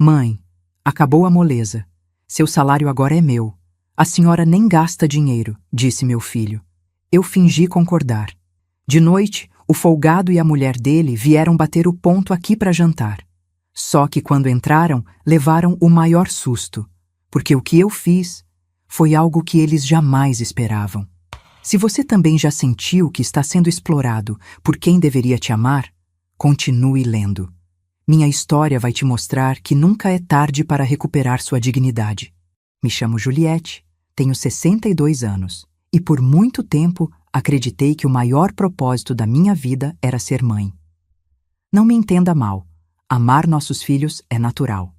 Mãe, acabou a moleza. Seu salário agora é meu. A senhora nem gasta dinheiro, disse meu filho. Eu fingi concordar. De noite, o folgado e a mulher dele vieram bater o ponto aqui para jantar. Só que quando entraram, levaram o maior susto, porque o que eu fiz foi algo que eles jamais esperavam. Se você também já sentiu que está sendo explorado por quem deveria te amar, continue lendo. Minha história vai te mostrar que nunca é tarde para recuperar sua dignidade. Me chamo Juliette, tenho 62 anos e por muito tempo acreditei que o maior propósito da minha vida era ser mãe. Não me entenda mal, amar nossos filhos é natural.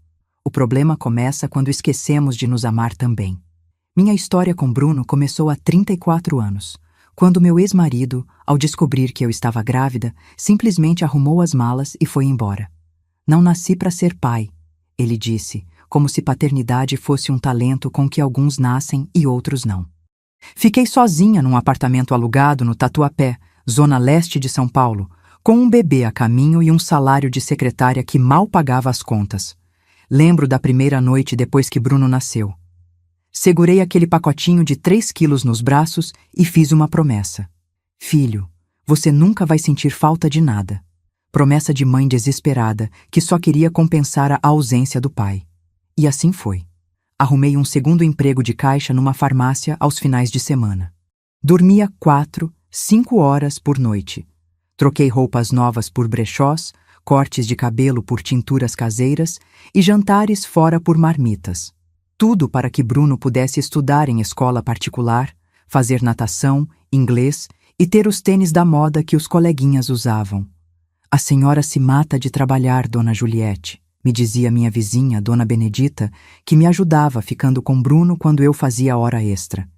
O problema começa quando esquecemos de nos amar também. Minha história com Bruno começou há 34 anos, quando meu ex-marido, ao descobrir que eu estava grávida, simplesmente arrumou as malas e foi embora. Não nasci para ser pai, ele disse, como se paternidade fosse um talento com que alguns nascem e outros não. Fiquei sozinha num apartamento alugado no Tatuapé, zona leste de São Paulo, com um bebê a caminho e um salário de secretária que mal pagava as contas. Lembro da primeira noite depois que Bruno nasceu. Segurei aquele pacotinho de 3 quilos nos braços e fiz uma promessa. Filho, você nunca vai sentir falta de nada. Promessa de mãe desesperada, que só queria compensar a ausência do pai. E assim foi. Arrumei um segundo emprego de caixa numa farmácia aos finais de semana. Dormia 4, 5 horas por noite. Troquei roupas novas por brechós, cortes de cabelo por tinturas caseiras e jantares fora por marmitas. Tudo para que Bruno pudesse estudar em escola particular, fazer natação, inglês e ter os tênis da moda que os coleguinhas usavam. A senhora se mata de trabalhar, dona Juliette, me dizia minha vizinha, dona Benedita, que me ajudava ficando com Bruno quando eu fazia hora extra.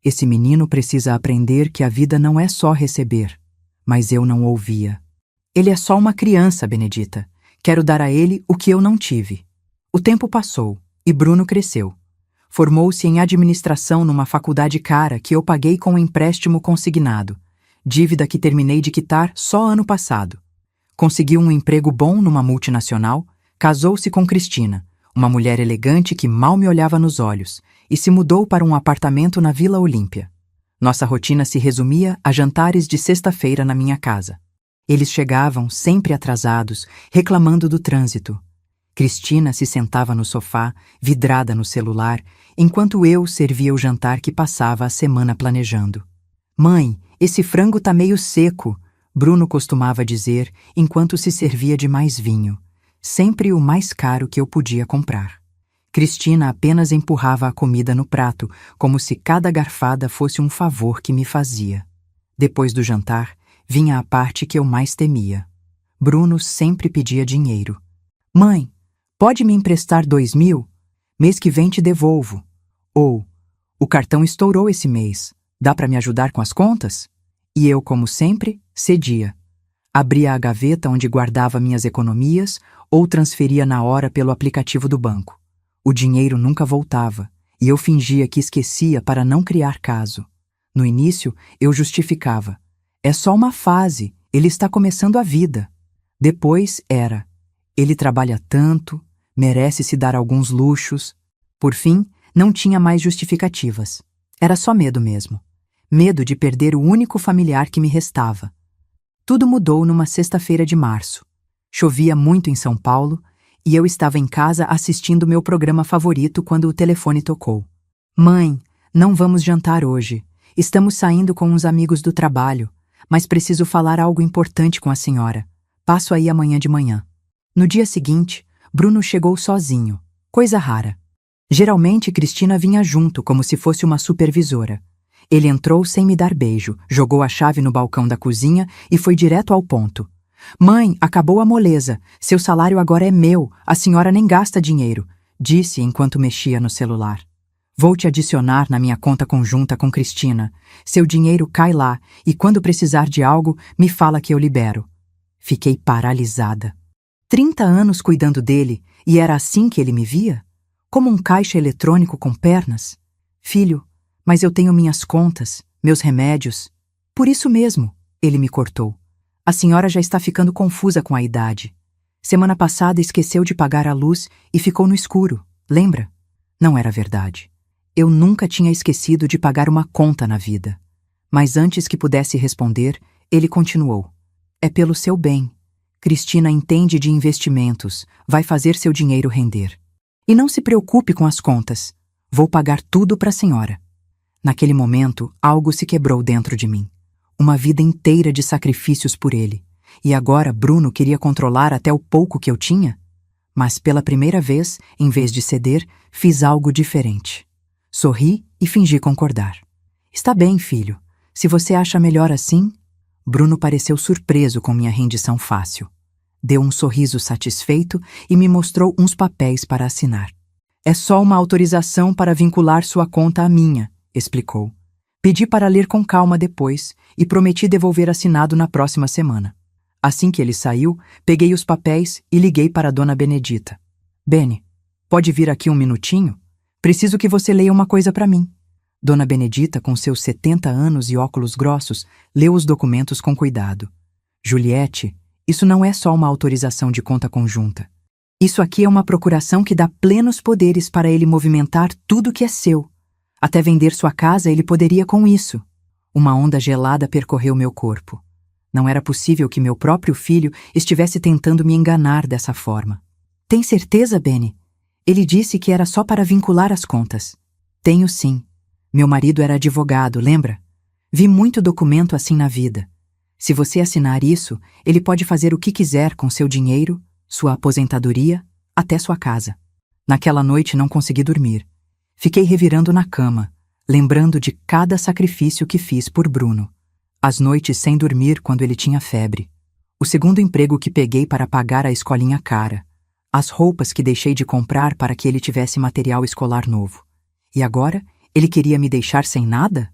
Esse menino precisa aprender que a vida não é só receber. Mas eu não ouvia. Ele é só uma criança, Benedita. Quero dar a ele o que eu não tive. O tempo passou e Bruno cresceu. Formou-se em administração numa faculdade cara que eu paguei com um empréstimo consignado, dívida que terminei de quitar só ano passado. Conseguiu um emprego bom numa multinacional, casou-se com Cristina, uma mulher elegante que mal me olhava nos olhos, e se mudou para um apartamento na Vila Olímpia. Nossa rotina se resumia a jantares de sexta-feira na minha casa. Eles chegavam, sempre atrasados, reclamando do trânsito. Cristina se sentava no sofá, vidrada no celular, enquanto eu servia o jantar que passava a semana planejando. Mãe, esse frango tá meio seco, Bruno costumava dizer enquanto se servia de mais vinho, sempre o mais caro que eu podia comprar. Cristina apenas empurrava a comida no prato, como se cada garfada fosse um favor que me fazia. Depois do jantar, vinha a parte que eu mais temia. Bruno sempre pedia dinheiro. Mãe, pode me emprestar 2.000? Mês que vem te devolvo. Ou, o cartão estourou esse mês, dá para me ajudar com as contas? E eu, como sempre, cedia. Abria a gaveta onde guardava minhas economias ou transferia na hora pelo aplicativo do banco. O dinheiro nunca voltava, e eu fingia que esquecia para não criar caso. No início, eu justificava. É só uma fase, ele está começando a vida. Depois era. Ele trabalha tanto, merece se dar alguns luxos. Por fim, não tinha mais justificativas. Era só medo mesmo. Medo de perder o único familiar que me restava. Tudo mudou numa sexta-feira de março. Chovia muito em São Paulo e eu estava em casa assistindo meu programa favorito quando o telefone tocou. Mãe, não vamos jantar hoje. Estamos saindo com uns amigos do trabalho, mas preciso falar algo importante com a senhora. Passo aí amanhã de manhã. No dia seguinte, Bruno chegou sozinho, coisa rara. Geralmente Cristina vinha junto, como se fosse uma supervisora. Ele entrou sem me dar beijo, jogou a chave no balcão da cozinha e foi direto ao ponto. Mãe, acabou a moleza. Seu salário agora é meu. A senhora nem gasta dinheiro, disse enquanto mexia no celular. Vou te adicionar na minha conta conjunta com Cristina. Seu dinheiro cai lá e quando precisar de algo, me fala que eu libero. Fiquei paralisada. 30 anos cuidando dele e era assim que ele me via? Como um caixa eletrônico com pernas? Filho, mas eu tenho minhas contas, meus remédios. Por isso mesmo, ele me cortou. A senhora já está ficando confusa com a idade. Semana passada esqueceu de pagar a luz e ficou no escuro, lembra? Não era verdade. Eu nunca tinha esquecido de pagar uma conta na vida. Mas antes que pudesse responder, ele continuou. É pelo seu bem. Cristina entende de investimentos, vai fazer seu dinheiro render. E não se preocupe com as contas. Vou pagar tudo para a senhora. Naquele momento, algo se quebrou dentro de mim. Uma vida inteira de sacrifícios por ele. E agora Bruno queria controlar até o pouco que eu tinha? Mas pela primeira vez, em vez de ceder, fiz algo diferente. Sorri e fingi concordar. Está bem, filho. Se você acha melhor assim... Bruno pareceu surpreso com minha rendição fácil. Deu um sorriso satisfeito e me mostrou uns papéis para assinar. É só uma autorização para vincular sua conta à minha, explicou. Pedi para ler com calma depois e prometi devolver assinado na próxima semana. Assim que ele saiu, peguei os papéis e liguei para a dona Benedita. Bene, pode vir aqui um minutinho? Preciso que você leia uma coisa para mim. Dona Benedita, com seus 70 anos e óculos grossos, leu os documentos com cuidado. Juliette, isso não é só uma autorização de conta conjunta. Isso aqui é uma procuração que dá plenos poderes para ele movimentar tudo que é seu. Até vender sua casa ele poderia com isso. Uma onda gelada percorreu meu corpo. Não era possível que meu próprio filho estivesse tentando me enganar dessa forma. Tem certeza, Bene? Ele disse que era só para vincular as contas. Tenho sim. Meu marido era advogado, lembra? Vi muito documento assim na vida. Se você assinar isso, ele pode fazer o que quiser com seu dinheiro, sua aposentadoria, até sua casa. Naquela noite não consegui dormir. Fiquei revirando na cama, lembrando de cada sacrifício que fiz por Bruno. As noites sem dormir quando ele tinha febre. O segundo emprego que peguei para pagar a escolinha cara. As roupas que deixei de comprar para que ele tivesse material escolar novo. E agora, ele queria me deixar sem nada?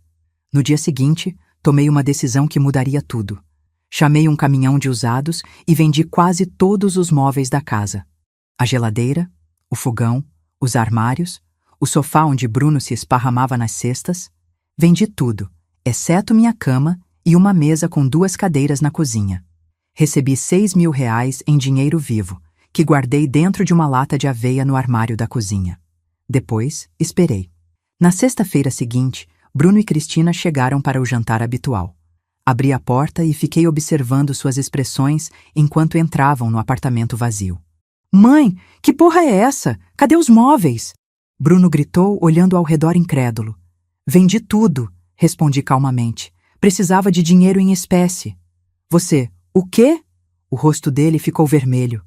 No dia seguinte, tomei uma decisão que mudaria tudo. Chamei um caminhão de usados e vendi quase todos os móveis da casa. A geladeira, o fogão, os armários, o sofá onde Bruno se esparramava nas cestas. Vendi tudo, exceto minha cama e uma mesa com 2 cadeiras na cozinha. Recebi R$6.000 em dinheiro vivo, que guardei dentro de uma lata de aveia no armário da cozinha. Depois, esperei. Na sexta-feira seguinte, Bruno e Cristina chegaram para o jantar habitual. Abri a porta e fiquei observando suas expressões enquanto entravam no apartamento vazio. Mãe, que porra é essa? Cadê os móveis? Bruno gritou, olhando ao redor incrédulo. Vendi tudo, respondi calmamente. Precisava de dinheiro em espécie. Você, o quê? O rosto dele ficou vermelho.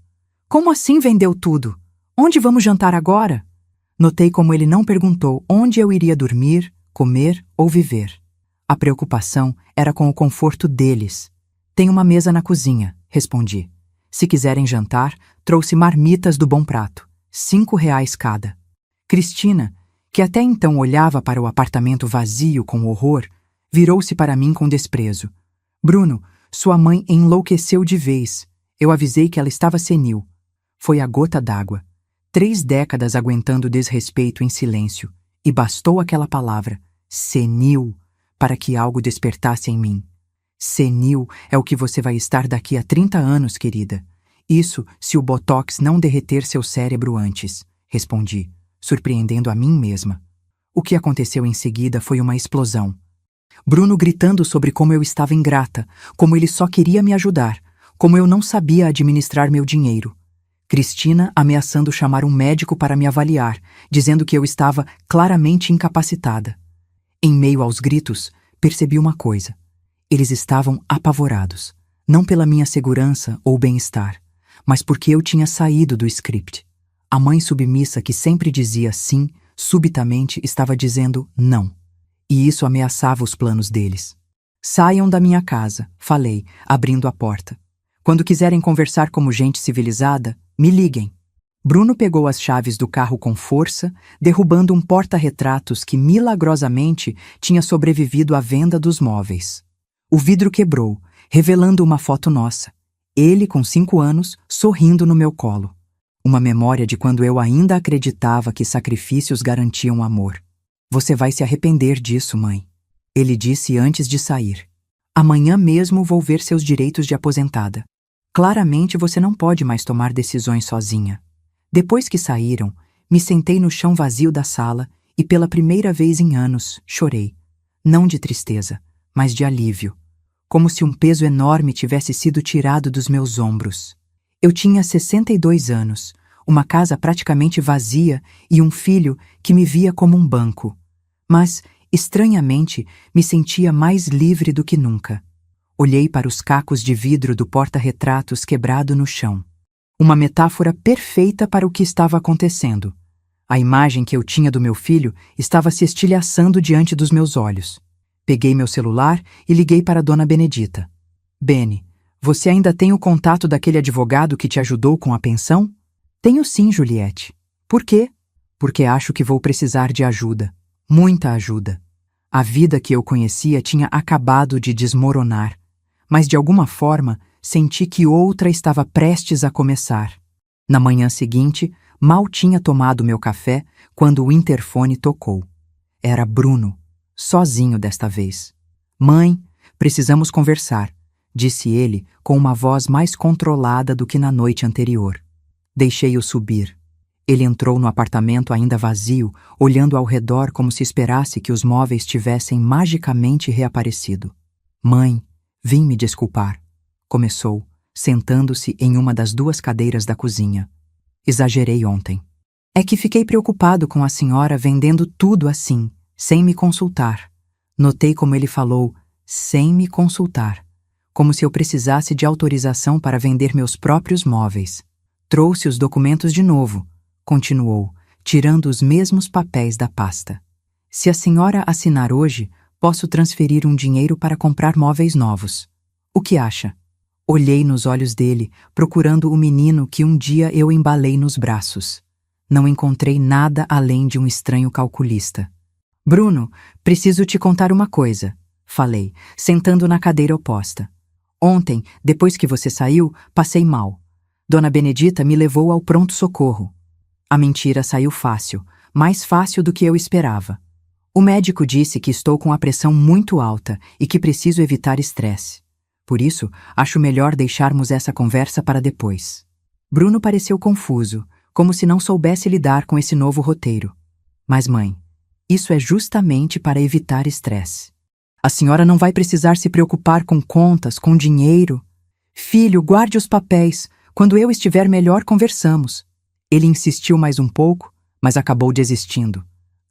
Como assim vendeu tudo? Onde vamos jantar agora? Notei como ele não perguntou onde eu iria dormir, comer ou viver. A preocupação era com o conforto deles. Tem uma mesa na cozinha, respondi. Se quiserem jantar, trouxe marmitas do Bom Prato, R$5 cada. Cristina, que até então olhava para o apartamento vazio com horror, virou-se para mim com desprezo. Bruno, sua mãe enlouqueceu de vez. Eu avisei que ela estava senil. Foi a gota d'água. 3 décadas aguentando desrespeito em silêncio, e bastou aquela palavra, senil, para que algo despertasse em mim. Senil é o que você vai estar daqui a 30 anos, querida. Isso se o botox não derreter seu cérebro antes, respondi, surpreendendo a mim mesma. O que aconteceu em seguida foi uma explosão. Bruno gritando sobre como eu estava ingrata, como ele só queria me ajudar, como eu não sabia administrar meu dinheiro. Cristina ameaçando chamar um médico para me avaliar, dizendo que eu estava claramente incapacitada. Em meio aos gritos, percebi uma coisa. Eles estavam apavorados, não pela minha segurança ou bem-estar, mas porque eu tinha saído do script. A mãe submissa que sempre dizia sim, subitamente estava dizendo não. E isso ameaçava os planos deles. Saiam da minha casa, falei, abrindo a porta. Quando quiserem conversar como gente civilizada, me liguem. Bruno pegou as chaves do carro com força, derrubando um porta-retratos que milagrosamente tinha sobrevivido à venda dos móveis. O vidro quebrou, revelando uma foto nossa. Ele, com 5 anos, sorrindo no meu colo. Uma memória de quando eu ainda acreditava que sacrifícios garantiam amor. Você vai se arrepender disso, mãe. Ele disse antes de sair. Amanhã mesmo vou ver seus direitos de aposentada. Claramente você não pode mais tomar decisões sozinha. Depois que saíram, me sentei no chão vazio da sala e pela primeira vez em anos chorei. Não de tristeza, mas de alívio. Como se um peso enorme tivesse sido tirado dos meus ombros. Eu tinha 62 anos, uma casa praticamente vazia e um filho que me via como um banco. Mas, estranhamente, me sentia mais livre do que nunca. Olhei para os cacos de vidro do porta-retratos quebrado no chão. Uma metáfora perfeita para o que estava acontecendo. A imagem que eu tinha do meu filho estava se estilhaçando diante dos meus olhos. Peguei meu celular e liguei para Dona Benedita. Bene, você ainda tem o contato daquele advogado que te ajudou com a pensão? Tenho sim, Juliette. Por quê? Porque acho que vou precisar de ajuda. Muita ajuda. A vida que eu conhecia tinha acabado de desmoronar, mas de alguma forma senti que outra estava prestes a começar. Na manhã seguinte, mal tinha tomado meu café quando o interfone tocou. Era Bruno, sozinho desta vez. Mãe, precisamos conversar, disse ele com uma voz mais controlada do que na noite anterior. Deixei-o subir. Ele entrou no apartamento ainda vazio, olhando ao redor como se esperasse que os móveis tivessem magicamente reaparecido. Mãe, vim me desculpar, começou, sentando-se em uma das duas cadeiras da cozinha. Exagerei ontem. É que fiquei preocupado com a senhora vendendo tudo assim, sem me consultar. Notei como ele falou, sem me consultar, como se eu precisasse de autorização para vender meus próprios móveis. Trouxe os documentos de novo, continuou, tirando os mesmos papéis da pasta. Se a senhora assinar hoje, posso transferir um dinheiro para comprar móveis novos. O que acha? Olhei nos olhos dele, procurando o menino que um dia eu embalei nos braços. Não encontrei nada além de um estranho calculista. Bruno, preciso te contar uma coisa, falei, sentando na cadeira oposta. Ontem, depois que você saiu, passei mal. Dona Benedita me levou ao pronto-socorro. A mentira saiu fácil, mais fácil do que eu esperava. O médico disse que estou com a pressão muito alta e que preciso evitar estresse. Por isso, acho melhor deixarmos essa conversa para depois. Bruno pareceu confuso, como se não soubesse lidar com esse novo roteiro. Mas, mãe, isso é justamente para evitar estresse. A senhora não vai precisar se preocupar com contas, com dinheiro. Filho, guarde os papéis. Quando eu estiver melhor, conversamos. Ele insistiu mais um pouco, mas acabou desistindo.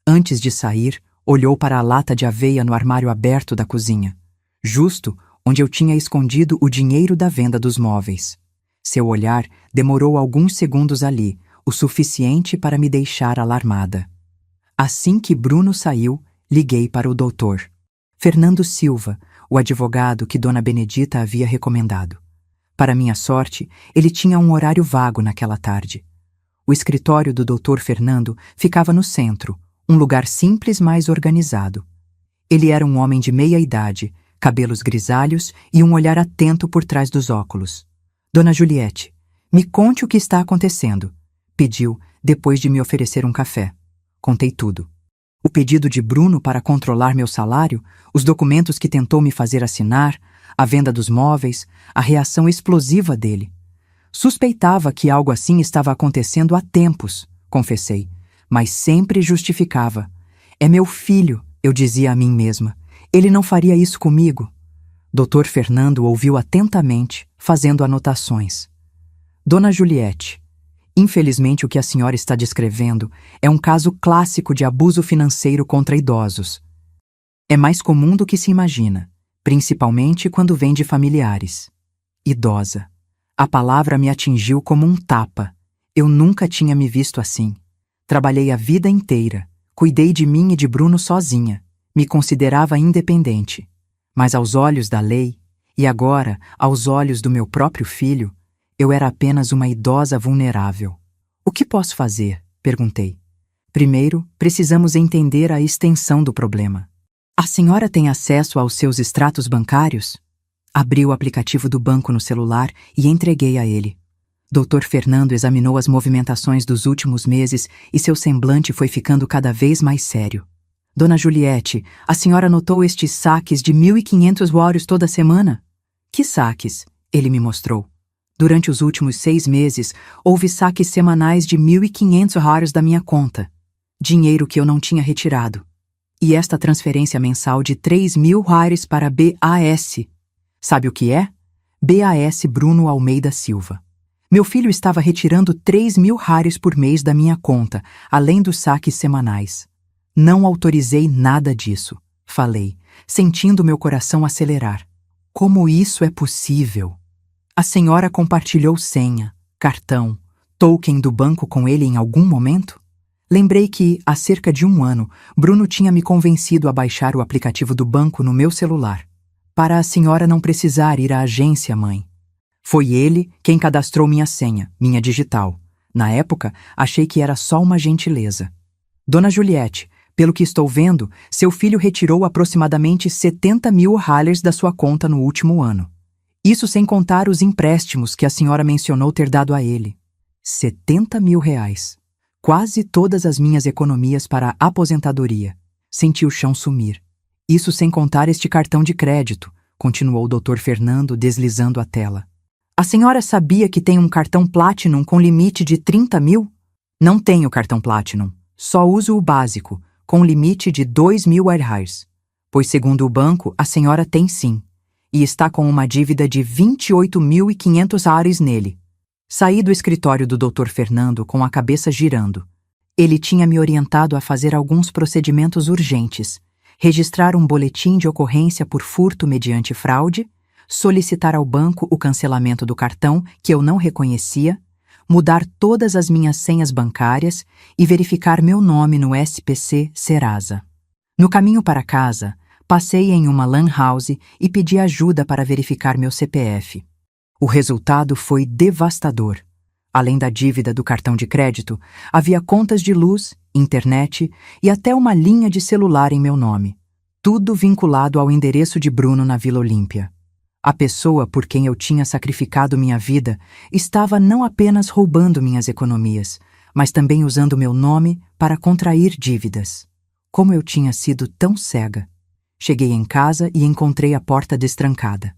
Antes de sair, olhou para a lata de aveia no armário aberto da cozinha, justo onde eu tinha escondido o dinheiro da venda dos móveis. Seu olhar demorou alguns segundos ali, o suficiente para me deixar alarmada. Assim que Bruno saiu, liguei para o doutor Fernando Silva, o advogado que Dona Benedita havia recomendado. Para minha sorte, ele tinha um horário vago naquela tarde. O escritório do Dr. Fernando ficava no centro, um lugar simples, mas organizado. Ele era um homem de meia idade, cabelos grisalhos e um olhar atento por trás dos óculos. Dona Juliette, me conte o que está acontecendo, pediu, depois de me oferecer um café. Contei tudo. O pedido de Bruno para controlar meu salário, os documentos que tentou me fazer assinar, a venda dos móveis, a reação explosiva dele. Suspeitava que algo assim estava acontecendo há tempos, confessei, mas sempre justificava. É meu filho, eu dizia a mim mesma. Ele não faria isso comigo. Dr. Fernando ouviu atentamente, fazendo anotações. Dona Juliette, infelizmente o que a senhora está descrevendo é um caso clássico de abuso financeiro contra idosos. É mais comum do que se imagina, principalmente quando vem de familiares. Idosa. A palavra me atingiu como um tapa. Eu nunca tinha me visto assim. Trabalhei a vida inteira. Cuidei de mim e de Bruno sozinha. Me considerava independente. Mas aos olhos da lei, e agora aos olhos do meu próprio filho, eu era apenas uma idosa vulnerável. O que posso fazer? Perguntei. Primeiro, precisamos entender a extensão do problema. A senhora tem acesso aos seus extratos bancários? Abri o aplicativo do banco no celular e entreguei a ele. Dr. Fernando examinou as movimentações dos últimos meses e seu semblante foi ficando cada vez mais sério. Dona Juliette, a senhora notou estes saques de 1.500 euros toda semana? Que saques? Ele me mostrou. Durante os últimos 6 meses, houve saques semanais de $1.500 da minha conta, dinheiro que eu não tinha retirado. E esta transferência mensal de R$3.000 para BAS. Sabe o que é? BAS Bruno Almeida Silva. Meu filho estava retirando R$3.000 por mês da minha conta, além dos saques semanais. Não autorizei nada disso, falei, sentindo meu coração acelerar. Como isso é possível? A senhora compartilhou senha, cartão, token do banco com ele em algum momento? Lembrei que, há cerca de 1 ano, Bruno tinha me convencido a baixar o aplicativo do banco no meu celular, para a senhora não precisar ir à agência, mãe. Foi ele quem cadastrou minha senha, minha digital. Na época, achei que era só uma gentileza. Dona Juliette, pelo que estou vendo, seu filho retirou aproximadamente $70.000 da sua conta no último ano. Isso sem contar os empréstimos que a senhora mencionou ter dado a ele. R$70.000. Quase todas as minhas economias para a aposentadoria. Senti o chão sumir. Isso sem contar este cartão de crédito, continuou o Dr. Fernando deslizando a tela. A senhora sabia que tem um cartão Platinum com limite de 30 mil? Não tenho cartão Platinum. Só uso o básico, com limite de R$2.000. Pois segundo o banco, a senhora tem sim. E está com uma dívida de R$28.500 nele. Saí do escritório do Dr. Fernando com a cabeça girando. Ele tinha me orientado a fazer alguns procedimentos urgentes, registrar um boletim de ocorrência por furto mediante fraude, solicitar ao banco o cancelamento do cartão que eu não reconhecia, mudar todas as minhas senhas bancárias e verificar meu nome no SPC Serasa. No caminho para casa, passei em uma lan house e pedi ajuda para verificar meu CPF. O resultado foi devastador. Além da dívida do cartão de crédito, havia contas de luz, internet e até uma linha de celular em meu nome. Tudo vinculado ao endereço de Bruno na Vila Olímpia. A pessoa por quem eu tinha sacrificado minha vida estava não apenas roubando minhas economias, mas também usando meu nome para contrair dívidas. Como eu tinha sido tão cega! Cheguei em casa e encontrei a porta destrancada.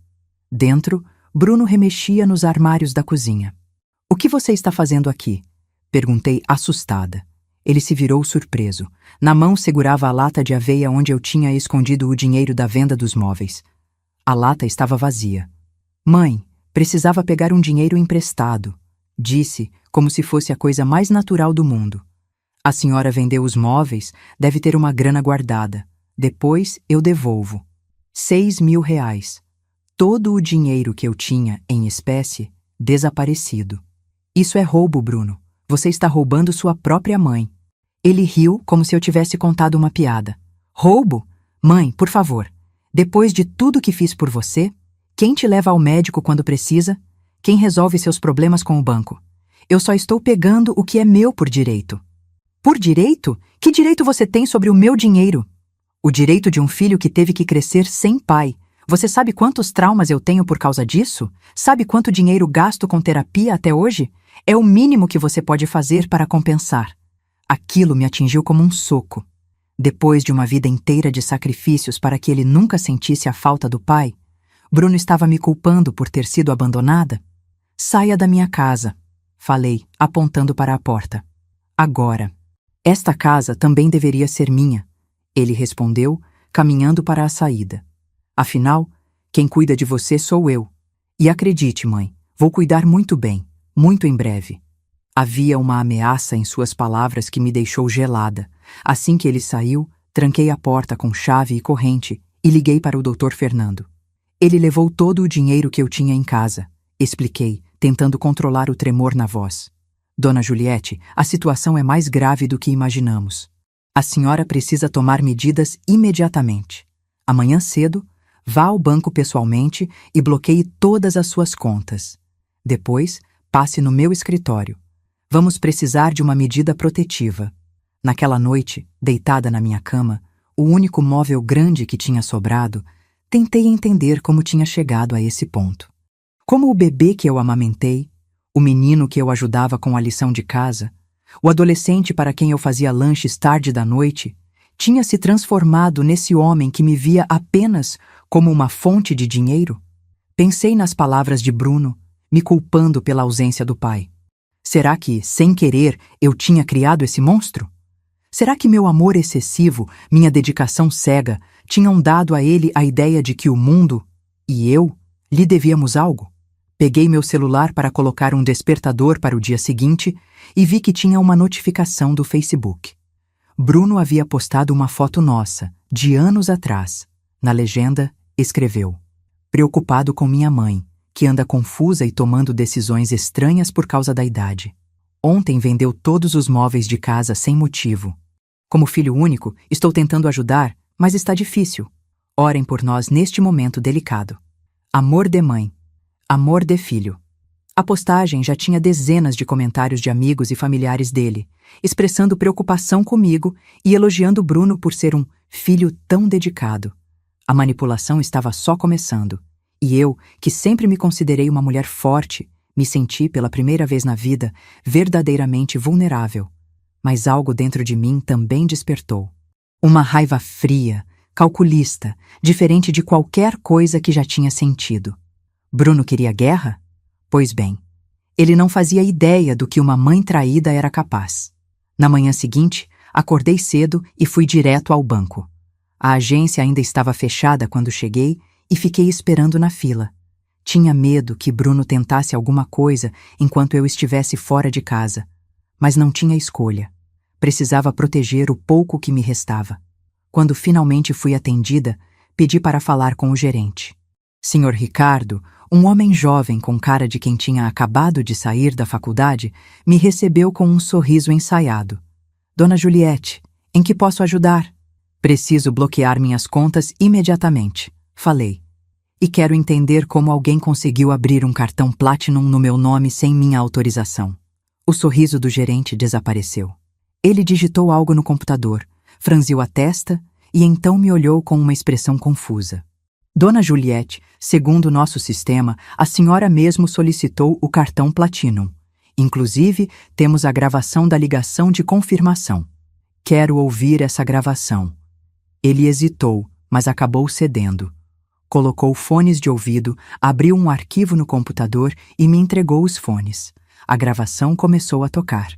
Dentro, Bruno remexia nos armários da cozinha. "O que você está fazendo aqui?" Perguntei assustada. Ele se virou surpreso. Na mão segurava a lata de aveia onde eu tinha escondido o dinheiro da venda dos móveis. A lata estava vazia. "Mãe, precisava pegar um dinheiro emprestado", disse, como se fosse a coisa mais natural do mundo. "A senhora vendeu os móveis, deve ter uma grana guardada. Depois eu devolvo." R$6.000. Todo o dinheiro que eu tinha, em espécie, desaparecido. "Isso é roubo, Bruno. Você está roubando sua própria mãe." Ele riu como se eu tivesse contado uma piada. "Roubo? Mãe, por favor. Depois de tudo que fiz por você, quem te leva ao médico quando precisa? Quem resolve seus problemas com o banco? Eu só estou pegando o que é meu por direito." "Por direito? Que direito você tem sobre o meu dinheiro?" "O direito de um filho que teve que crescer sem pai. Você sabe quantos traumas eu tenho por causa disso? Sabe quanto dinheiro gasto com terapia até hoje? É o mínimo que você pode fazer para compensar." Aquilo me atingiu como um soco. Depois de uma vida inteira de sacrifícios para que ele nunca sentisse a falta do pai, Bruno estava me culpando por ter sido abandonada? "Saia da minha casa", falei, apontando para a porta. "Agora. Esta casa também deveria ser minha", ele respondeu, caminhando para a saída. "Afinal, quem cuida de você sou eu. E acredite, mãe, vou cuidar muito bem, muito em breve." Havia uma ameaça em suas palavras que me deixou gelada. Assim que ele saiu, tranquei a porta com chave e corrente e liguei para o Dr. Fernando. "Ele levou todo o dinheiro que eu tinha em casa", expliquei, tentando controlar o tremor na voz. "Dona Juliette, a situação é mais grave do que imaginamos. A senhora precisa tomar medidas imediatamente. Amanhã cedo, vá ao banco pessoalmente e bloqueie todas as suas contas. Depois, passe no meu escritório. Vamos precisar de uma medida protetiva." Naquela noite, deitada na minha cama, o único móvel grande que tinha sobrado, tentei entender como tinha chegado a esse ponto. Como o bebê que eu amamentei, o menino que eu ajudava com a lição de casa, o adolescente para quem eu fazia lanches tarde da noite, tinha se transformado nesse homem que me via apenas como uma fonte de dinheiro? Pensei nas palavras de Bruno, me culpando pela ausência do pai. Será que, sem querer, eu tinha criado esse monstro? Será que meu amor excessivo, minha dedicação cega, tinham dado a ele a ideia de que o mundo, e eu, lhe devíamos algo? Peguei meu celular para colocar um despertador para o dia seguinte e vi que tinha uma notificação do Facebook. Bruno havia postado uma foto nossa, de anos atrás. Na legenda, escreveu: "Preocupado com minha mãe, que anda confusa e tomando decisões estranhas por causa da idade. Ontem vendeu todos os móveis de casa sem motivo. Como filho único, estou tentando ajudar, mas está difícil. Orem por nós neste momento delicado. Amor de mãe. Amor de filho." A postagem já tinha dezenas de comentários de amigos e familiares dele, expressando preocupação comigo e elogiando Bruno por ser um filho tão dedicado. A manipulação estava só começando, e eu, que sempre me considerei uma mulher forte, me senti, pela primeira vez na vida, verdadeiramente vulnerável. Mas algo dentro de mim também despertou. Uma raiva fria, calculista, diferente de qualquer coisa que já tinha sentido. Bruno queria guerra? Pois bem, ele não fazia ideia do que uma mãe traída era capaz. Na manhã seguinte, acordei cedo e fui direto ao banco. A agência ainda estava fechada quando cheguei e fiquei esperando na fila. Tinha medo que Bruno tentasse alguma coisa enquanto eu estivesse fora de casa, mas não tinha escolha. Precisava proteger o pouco que me restava. Quando finalmente fui atendida, pedi para falar com o gerente. Senhor Ricardo, um homem jovem com cara de quem tinha acabado de sair da faculdade, me recebeu com um sorriso ensaiado. Dona Juliette, em que posso ajudar? Preciso bloquear minhas contas imediatamente, falei. E quero entender como alguém conseguiu abrir um cartão Platinum no meu nome sem minha autorização. O sorriso do gerente desapareceu. Ele digitou algo no computador, franziu a testa e então me olhou com uma expressão confusa. Dona Juliette, segundo nosso sistema, a senhora mesmo solicitou o cartão Platinum. Inclusive, temos a gravação da ligação de confirmação. Quero ouvir essa gravação. Ele hesitou, mas acabou cedendo. Colocou fones de ouvido, abriu um arquivo no computador e me entregou os fones. A gravação começou a tocar.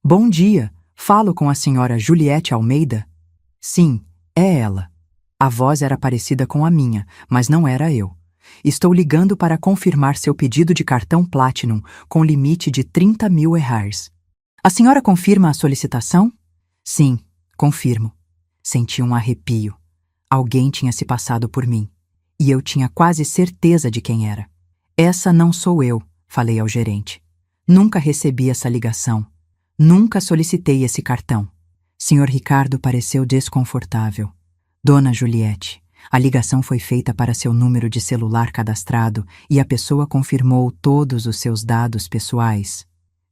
Bom dia, falo com a senhora Juliette Almeida? Sim, é ela. A voz era parecida com a minha, mas não era eu. Estou ligando para confirmar seu pedido de cartão Platinum com limite de 30.000 reais. A senhora confirma a solicitação? Sim, confirmo. Senti um arrepio. Alguém tinha se passado por mim. E eu tinha quase certeza de quem era. Essa não sou eu, falei ao gerente. Nunca recebi essa ligação. Nunca solicitei esse cartão. Senhor Ricardo pareceu desconfortável. Dona Juliette, a ligação foi feita para seu número de celular cadastrado e a pessoa confirmou todos os seus dados pessoais.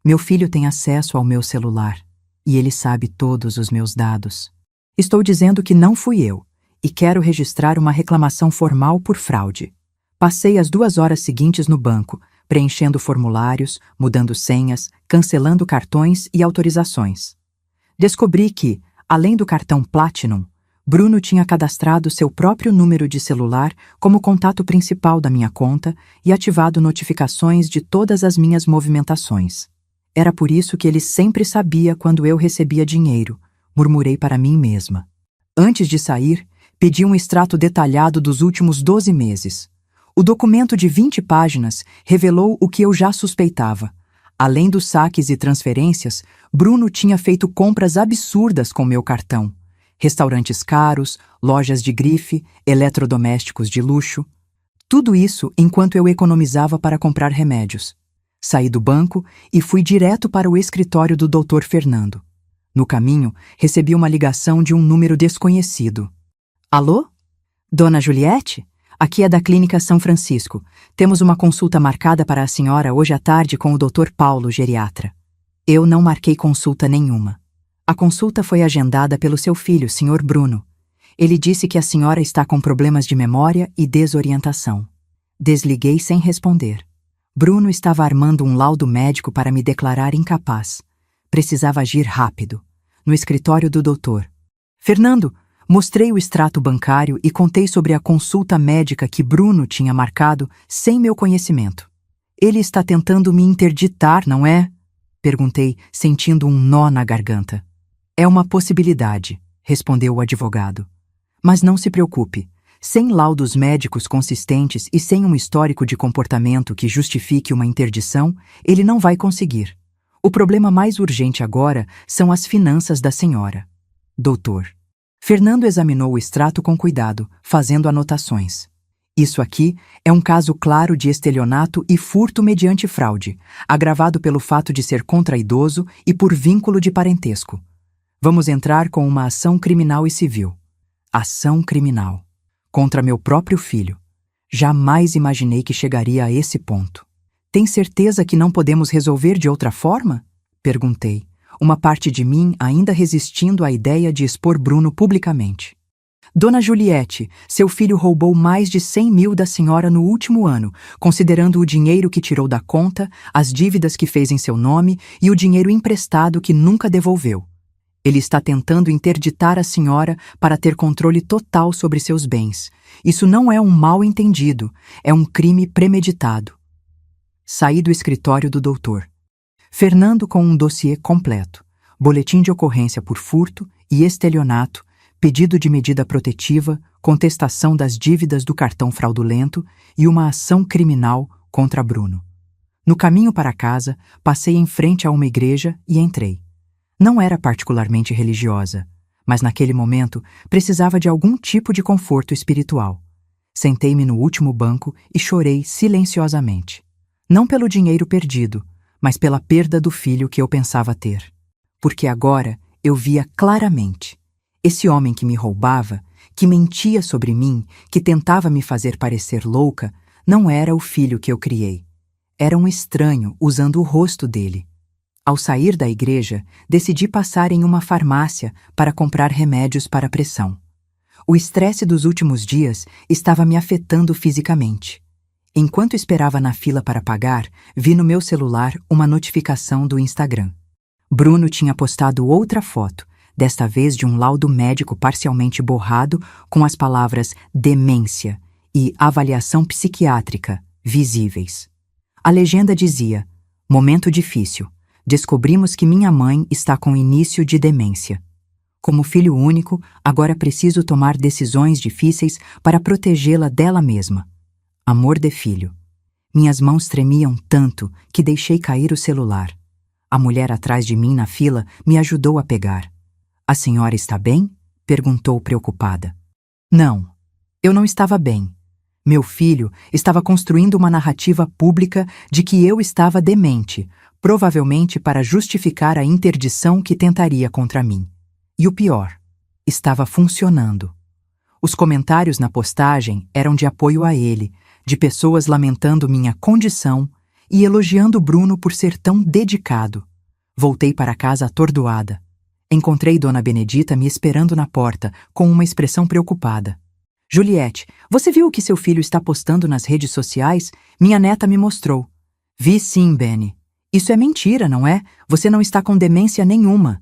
Meu filho tem acesso ao meu celular e ele sabe todos os meus dados. Estou dizendo que não fui eu e quero registrar uma reclamação formal por fraude. Passei as 2 horas seguintes no banco, preenchendo formulários, mudando senhas, cancelando cartões e autorizações. Descobri que, além do cartão Platinum, Bruno tinha cadastrado seu próprio número de celular como contato principal da minha conta e ativado notificações de todas as minhas movimentações. Era por isso que ele sempre sabia quando eu recebia dinheiro, murmurei para mim mesma. Antes de sair, pedi um extrato detalhado dos últimos 12 meses. O documento de 20 páginas revelou o que eu já suspeitava. Além dos saques e transferências, Bruno tinha feito compras absurdas com meu cartão. Restaurantes caros, lojas de grife, eletrodomésticos de luxo. Tudo isso enquanto eu economizava para comprar remédios. Saí do banco e fui direto para o escritório do Dr. Fernando. No caminho, recebi uma ligação de um número desconhecido. Alô? Dona Juliette? Aqui é da Clínica São Francisco. Temos uma consulta marcada para a senhora hoje à tarde com o Dr. Paulo, geriatra. Eu não marquei consulta nenhuma. A consulta foi agendada pelo seu filho, Sr. Bruno. Ele disse que a senhora está com problemas de memória e desorientação. Desliguei sem responder. Bruno estava armando um laudo médico para me declarar incapaz. Precisava agir rápido. No escritório do doutor. Fernando, mostrei o extrato bancário e contei sobre a consulta médica que Bruno tinha marcado sem meu conhecimento. Ele está tentando me interditar, não é? Perguntei, sentindo um nó na garganta. É uma possibilidade, respondeu o advogado. Mas não se preocupe. Sem laudos médicos consistentes e sem um histórico de comportamento que justifique uma interdição, ele não vai conseguir. O problema mais urgente agora são as finanças da senhora. Doutor. Fernando examinou o extrato com cuidado, fazendo anotações. Isso aqui é um caso claro de estelionato e furto mediante fraude, agravado pelo fato de ser contraidoso e por vínculo de parentesco. Vamos entrar com uma ação criminal e civil. Ação criminal. Contra meu próprio filho. Jamais imaginei que chegaria a esse ponto. Tem certeza que não podemos resolver de outra forma? Perguntei, uma parte de mim ainda resistindo à ideia de expor Bruno publicamente. Dona Juliette, seu filho roubou mais de 100 mil da senhora no último ano, considerando o dinheiro que tirou da conta, as dívidas que fez em seu nome e o dinheiro emprestado que nunca devolveu. Ele está tentando interditar a senhora para ter controle total sobre seus bens. Isso não é um mal-entendido, é um crime premeditado. Saí do escritório do doutor. Fernando com um dossiê completo, boletim de ocorrência por furto e estelionato, pedido de medida protetiva, contestação das dívidas do cartão fraudulento e uma ação criminal contra Bruno. No caminho para casa, passei em frente a uma igreja e entrei. Não era particularmente religiosa, mas naquele momento precisava de algum tipo de conforto espiritual. Sentei-me no último banco e chorei silenciosamente. Não pelo dinheiro perdido, mas pela perda do filho que eu pensava ter. Porque agora eu via claramente. Esse homem que me roubava, que mentia sobre mim, que tentava me fazer parecer louca, não era o filho que eu criei. Era um estranho usando o rosto dele. Ao sair da igreja, decidi passar em uma farmácia para comprar remédios para a pressão. O estresse dos últimos dias estava me afetando fisicamente. Enquanto esperava na fila para pagar, vi no meu celular uma notificação do Instagram. Bruno tinha postado outra foto, desta vez de um laudo médico parcialmente borrado com as palavras demência e avaliação psiquiátrica visíveis. A legenda dizia: momento difícil. Descobrimos que minha mãe está com início de demência. Como filho único, agora preciso tomar decisões difíceis para protegê-la dela mesma. Amor de filho. Minhas mãos tremiam tanto que deixei cair o celular. A mulher atrás de mim na fila me ajudou a pegar. A senhora está bem? Perguntou preocupada. Não, eu não estava bem. Meu filho estava construindo uma narrativa pública de que eu estava demente, provavelmente para justificar a interdição que tentaria contra mim. E o pior, estava funcionando. Os comentários na postagem eram de apoio a ele, de pessoas lamentando minha condição e elogiando Bruno por ser tão dedicado. Voltei para casa atordoada. Encontrei Dona Benedita me esperando na porta, com uma expressão preocupada. Juliette, você viu o que seu filho está postando nas redes sociais? Minha neta me mostrou. Vi sim, Benny. Isso é mentira, não é? Você não está com demência nenhuma.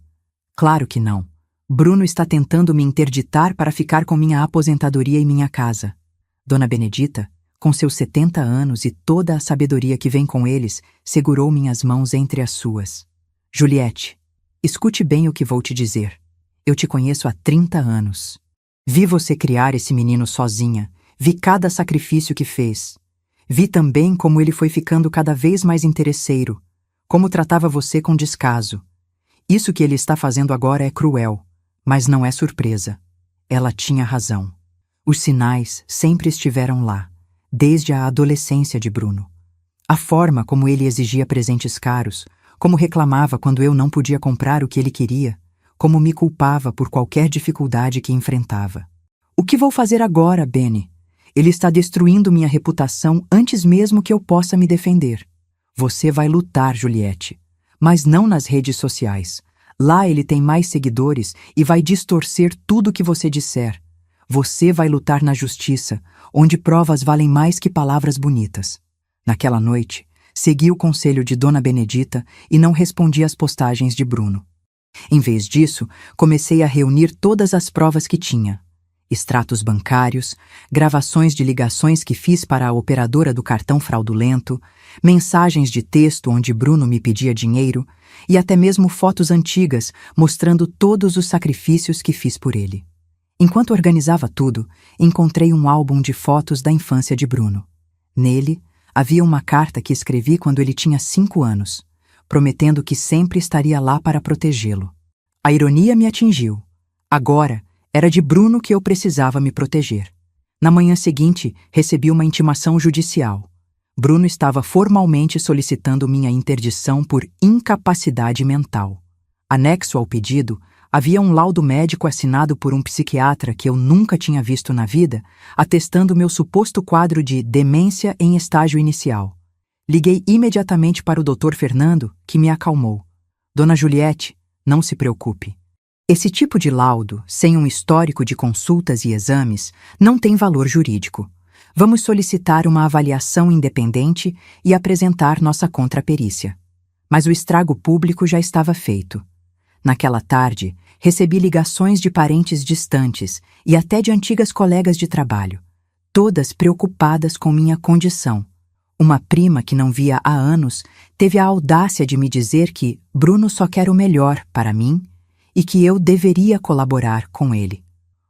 Claro que não. Bruno está tentando me interditar para ficar com minha aposentadoria e minha casa. Dona Benedita, com seus 70 anos e toda a sabedoria que vem com eles, segurou minhas mãos entre as suas. Juliette, escute bem o que vou te dizer. Eu te conheço há 30 anos. Vi você criar esse menino sozinha. Vi cada sacrifício que fez. Vi também como ele foi ficando cada vez mais interesseiro. Como tratava você com descaso. Isso que ele está fazendo agora é cruel, mas não é surpresa. Ela tinha razão. Os sinais sempre estiveram lá, desde a adolescência de Bruno. A forma como ele exigia presentes caros, como reclamava quando eu não podia comprar o que ele queria, como me culpava por qualquer dificuldade que enfrentava. O que vou fazer agora, Benny? Ele está destruindo minha reputação antes mesmo que eu possa me defender. Você vai lutar, Juliette, mas não nas redes sociais. Lá ele tem mais seguidores e vai distorcer tudo o que você disser. Você vai lutar na justiça, onde provas valem mais que palavras bonitas. Naquela noite, segui o conselho de Dona Benedita e não respondi às postagens de Bruno. Em vez disso, comecei a reunir todas as provas que tinha. extratos bancários, gravações de ligações que fiz para a operadora do cartão fraudulento, mensagens de texto onde Bruno me pedia dinheiro e até mesmo fotos antigas mostrando todos os sacrifícios que fiz por ele. Enquanto organizava tudo, encontrei um álbum de fotos da infância de Bruno. Nele, havia uma carta que escrevi quando ele tinha 5 anos, prometendo que sempre estaria lá para protegê-lo. A ironia me atingiu. Agora, era de Bruno que eu precisava me proteger. Na manhã seguinte, recebi uma intimação judicial. Bruno estava formalmente solicitando minha interdição por incapacidade mental. Anexo ao pedido, havia um laudo médico assinado por um psiquiatra que eu nunca tinha visto na vida, atestando meu suposto quadro de demência em estágio inicial. Liguei imediatamente para o Dr. Fernando, que me acalmou. Dona Juliette, não se preocupe. Esse tipo de laudo, sem um histórico de consultas e exames, não tem valor jurídico. Vamos solicitar uma avaliação independente e apresentar nossa contraperícia. Mas o estrago público já estava feito. Naquela tarde, recebi ligações de parentes distantes e até de antigas colegas de trabalho, todas preocupadas com minha condição. Uma prima que não via há anos teve a audácia de me dizer que Bruno só quer o melhor para mim e que eu deveria colaborar com ele.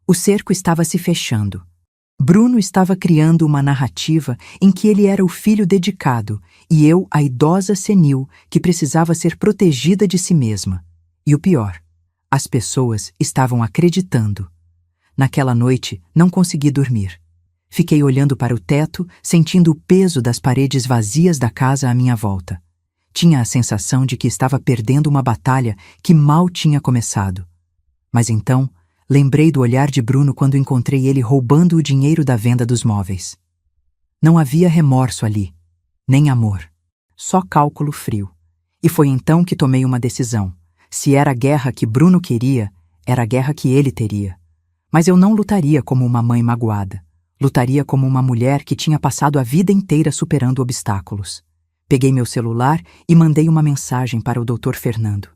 O cerco estava se fechando. Bruno estava criando uma narrativa em que ele era o filho dedicado e eu a idosa senil que precisava ser protegida de si mesma. E o pior, as pessoas estavam acreditando. Naquela noite, não consegui dormir. Fiquei olhando para o teto, sentindo o peso das paredes vazias da casa à minha volta. Tinha a sensação de que estava perdendo uma batalha que mal tinha começado. Mas então, lembrei do olhar de Bruno quando encontrei ele roubando o dinheiro da venda dos móveis. Não havia remorso ali, nem amor, só cálculo frio. E foi então que tomei uma decisão. Se era a guerra que Bruno queria, era a guerra que ele teria. Mas eu não lutaria como uma mãe magoada. Lutaria como uma mulher que tinha passado a vida inteira superando obstáculos. Peguei meu celular e mandei uma mensagem para o Dr. Fernando.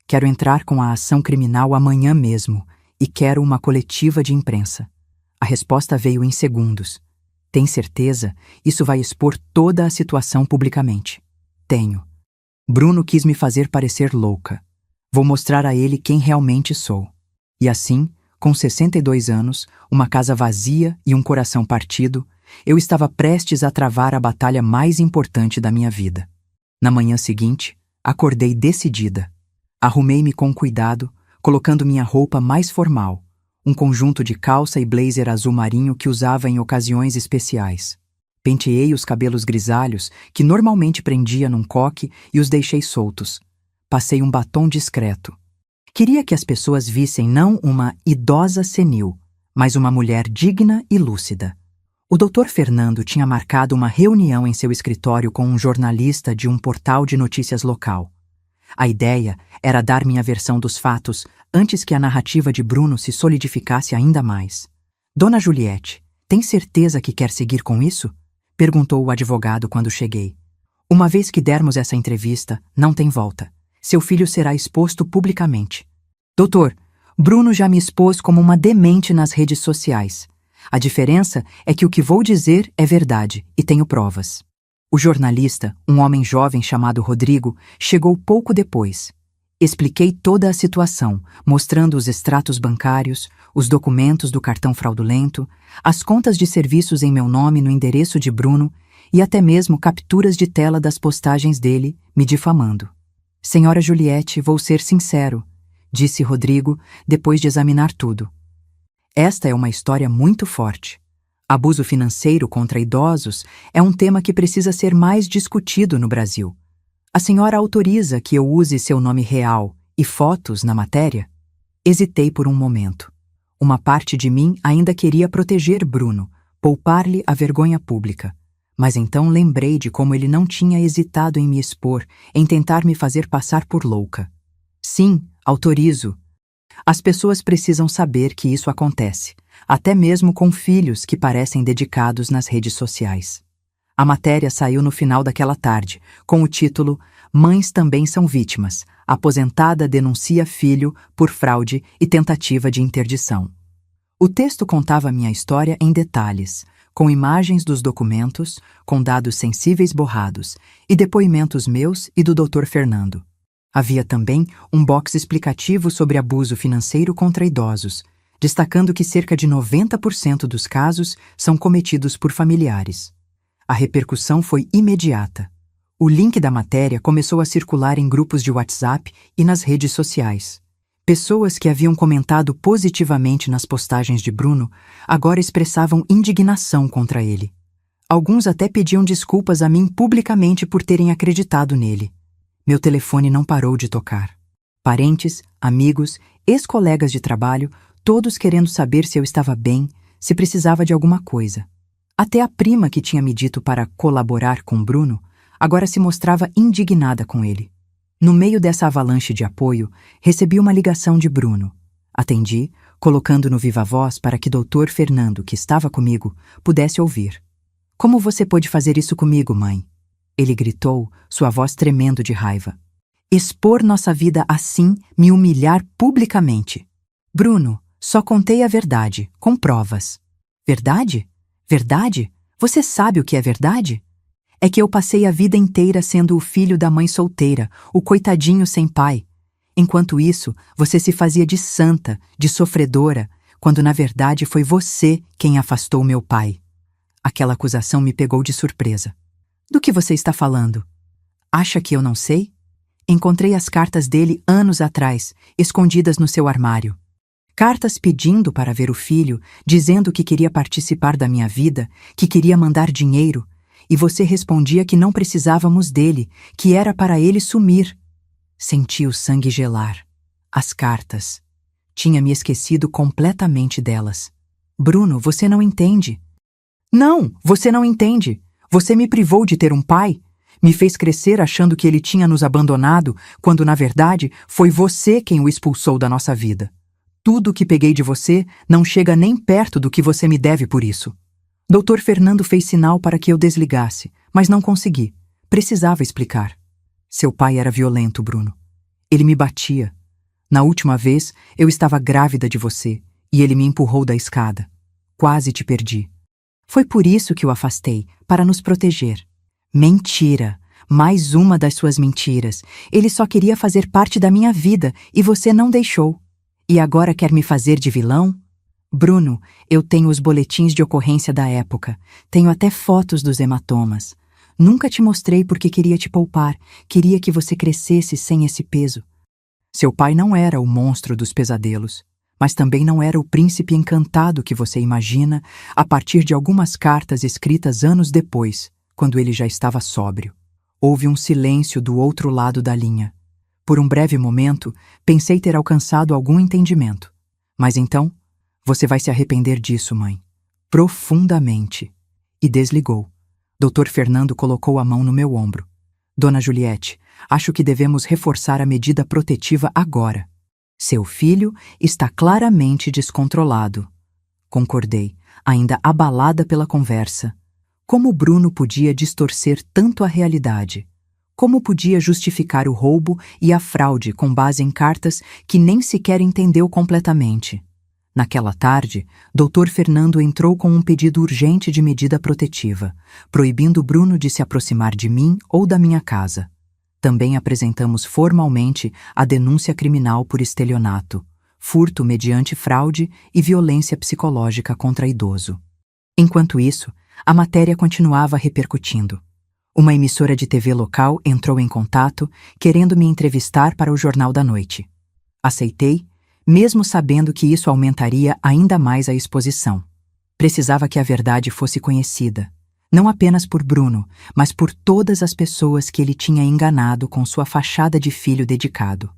Quero entrar com a ação criminal amanhã mesmo e quero uma coletiva de imprensa. A resposta veio em segundos. Tem certeza? Isso vai expor toda a situação publicamente. Tenho. Bruno quis me fazer parecer louca. Vou mostrar a ele quem realmente sou. E assim, com 62 anos, uma casa vazia e um coração partido, eu estava prestes a travar a batalha mais importante da minha vida. Na manhã seguinte, acordei decidida. Arrumei-me com cuidado, colocando minha roupa mais formal, um conjunto de calça e blazer azul marinho que usava em ocasiões especiais. Penteei os cabelos grisalhos, que normalmente prendia num coque, e os deixei soltos. Passei um batom discreto. Queria que as pessoas vissem não uma idosa senil, mas uma mulher digna e lúcida. O Dr. Fernando tinha marcado uma reunião em seu escritório com um jornalista de um portal de notícias local. A ideia era dar minha versão dos fatos antes que a narrativa de Bruno se solidificasse ainda mais. Dona Juliette, tem certeza que quer seguir com isso? Perguntou o advogado quando cheguei. Uma vez que dermos essa entrevista, não tem volta. Seu filho será exposto publicamente. Doutor, Bruno já me expôs como uma demente nas redes sociais. A diferença é que o que vou dizer é verdade e tenho provas. O jornalista, um homem jovem chamado Rodrigo, chegou pouco depois. Expliquei toda a situação, mostrando os extratos bancários, os documentos do cartão fraudulento, as contas de serviços em meu nome no endereço de Bruno e até mesmo capturas de tela das postagens dele, me difamando. Senhora Juliette, vou ser sincero, disse Rodrigo, depois de examinar tudo. Esta é uma história muito forte. Abuso financeiro contra idosos é um tema que precisa ser mais discutido no Brasil. A senhora autoriza que eu use seu nome real e fotos na matéria? Hesitei por um momento. Uma parte de mim ainda queria proteger Bruno, poupar-lhe a vergonha pública. Mas então lembrei de como ele não tinha hesitado em me expor, em tentar me fazer passar por louca. Sim, autorizo. As pessoas precisam saber que isso acontece, até mesmo com filhos que parecem dedicados nas redes sociais. A matéria saiu no final daquela tarde, com o título Mães também são vítimas. Aposentada denuncia filho por fraude e tentativa de interdição. O texto contava minha história em detalhes, com imagens dos documentos, com dados sensíveis borrados e depoimentos meus e do Dr. Fernando. Havia também um box explicativo sobre abuso financeiro contra idosos, destacando que cerca de 90% dos casos são cometidos por familiares. A repercussão foi imediata. O link da matéria começou a circular em grupos de WhatsApp e nas redes sociais. Pessoas que haviam comentado positivamente nas postagens de Bruno agora expressavam indignação contra ele. Alguns até pediam desculpas a mim publicamente por terem acreditado nele. Meu telefone não parou de tocar. Parentes, amigos, ex-colegas de trabalho, todos querendo saber se eu estava bem, se precisava de alguma coisa. Até a prima que tinha me dito para colaborar com Bruno, agora se mostrava indignada com ele. No meio dessa avalanche de apoio, recebi uma ligação de Bruno. Atendi, colocando no viva-voz para que Dr. Fernando, que estava comigo, pudesse ouvir. "Como você pôde fazer isso comigo, mãe?" Ele gritou, sua voz tremendo de raiva. "Expor nossa vida assim, me humilhar publicamente." "Bruno, só contei a verdade, com provas." "Verdade? Verdade? Você sabe o que é verdade?" "É que eu passei a vida inteira sendo o filho da mãe solteira, o coitadinho sem pai. Enquanto isso, você se fazia de santa, de sofredora, quando na verdade foi você quem afastou meu pai." Aquela acusação me pegou de surpresa. "Do que você está falando? Acha que eu não sei? Encontrei as cartas dele anos atrás, escondidas no seu armário. Cartas pedindo para ver o filho, dizendo que queria participar da minha vida, que queria mandar dinheiro, e você respondia que não precisávamos dele, que era para ele sumir." Senti o sangue gelar. As cartas. Tinha me esquecido completamente delas. "Bruno, você não entende." "Não, você não entende. Você me privou de ter um pai. Me fez crescer achando que ele tinha nos abandonado, quando na verdade foi você quem o expulsou da nossa vida. Tudo o que peguei de você não chega nem perto do que você me deve por isso." Dr. Fernando fez sinal para que eu desligasse, mas não consegui. Precisava explicar. "Seu pai era violento, Bruno. Ele me batia. Na última vez, eu estava grávida de você, e ele me empurrou da escada. Quase te perdi. Foi por isso que o afastei, para nos proteger." "Mentira! Mais uma das suas mentiras. Ele só queria fazer parte da minha vida, e você não deixou. E agora quer me fazer de vilão?" "Bruno, eu tenho os boletins de ocorrência da época. Tenho até fotos dos hematomas. Nunca te mostrei porque queria te poupar. Queria que você crescesse sem esse peso." Seu pai não era o monstro dos pesadelos, mas também não era o príncipe encantado que você imagina a partir de algumas cartas escritas anos depois, quando ele já estava sóbrio. Houve um silêncio do outro lado da linha. Por um breve momento, pensei ter alcançado algum entendimento. "Mas então, você vai se arrepender disso, mãe. Profundamente." E desligou. Dr. Fernando colocou a mão no meu ombro. "Dona Juliette, acho que devemos reforçar a medida protetiva agora. Seu filho está claramente descontrolado." Concordei, ainda abalada pela conversa. Como Bruno podia distorcer tanto a realidade? Como podia justificar o roubo e a fraude com base em cartas que nem sequer entendeu completamente? Naquela tarde, Dr. Fernando entrou com um pedido urgente de medida protetiva, proibindo Bruno de se aproximar de mim ou da minha casa. Também apresentamos formalmente a denúncia criminal por estelionato, furto mediante fraude e violência psicológica contra idoso. Enquanto isso, a matéria continuava repercutindo. Uma emissora de TV local entrou em contato, querendo me entrevistar para o Jornal da Noite. Aceitei, mesmo sabendo que isso aumentaria ainda mais a exposição. Precisava que a verdade fosse conhecida, não apenas por Bruno, mas por todas as pessoas que ele tinha enganado com sua fachada de filho dedicado.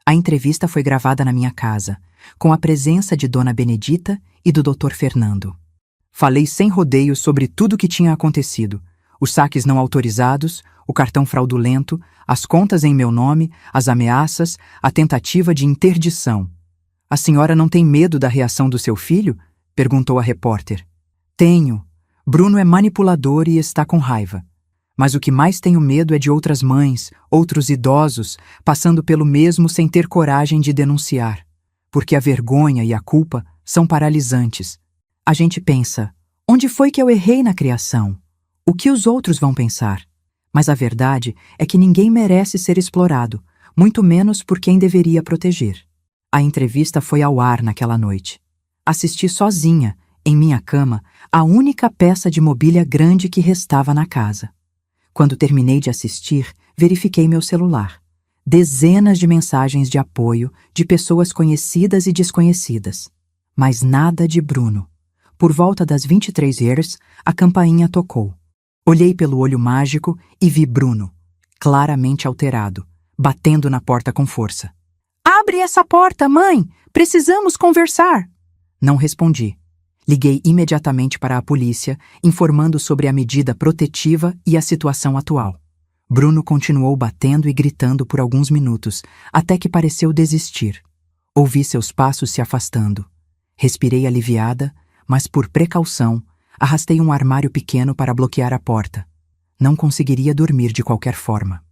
A entrevista foi gravada na minha casa, com a presença de Dona Benedita e do Dr. Fernando. Falei sem rodeios sobre tudo o que tinha acontecido: os saques não autorizados, o cartão fraudulento, as contas em meu nome, as ameaças, a tentativa de interdição. "A senhora não tem medo da reação do seu filho?" perguntou a repórter. "Tenho. Bruno é manipulador e está com raiva. Mas o que mais tenho medo é de outras mães, outros idosos, passando pelo mesmo sem ter coragem de denunciar. Porque a vergonha e a culpa são paralisantes. A gente pensa, onde foi que eu errei na criação? O que os outros vão pensar? Mas a verdade é que ninguém merece ser explorado, muito menos por quem deveria proteger. A entrevista foi ao ar naquela noite. Assisti sozinha, em minha cama, a única peça de mobília grande que restava na casa. Quando terminei de assistir, verifiquei meu celular. Dezenas de mensagens de apoio de pessoas conhecidas e desconhecidas. Mas nada de Bruno. Por volta das 23h, a campainha tocou. Olhei pelo olho mágico e vi Bruno, claramente alterado, batendo na porta com força. "Abre essa porta, mãe! Precisamos conversar!" Não respondi. Liguei imediatamente para a polícia, informando sobre a medida protetiva e a situação atual. Bruno continuou batendo e gritando por alguns minutos, até que pareceu desistir. Ouvi seus passos se afastando. Respirei aliviada, mas por precaução, arrastei um armário pequeno para bloquear a porta. Não conseguiria dormir de qualquer forma.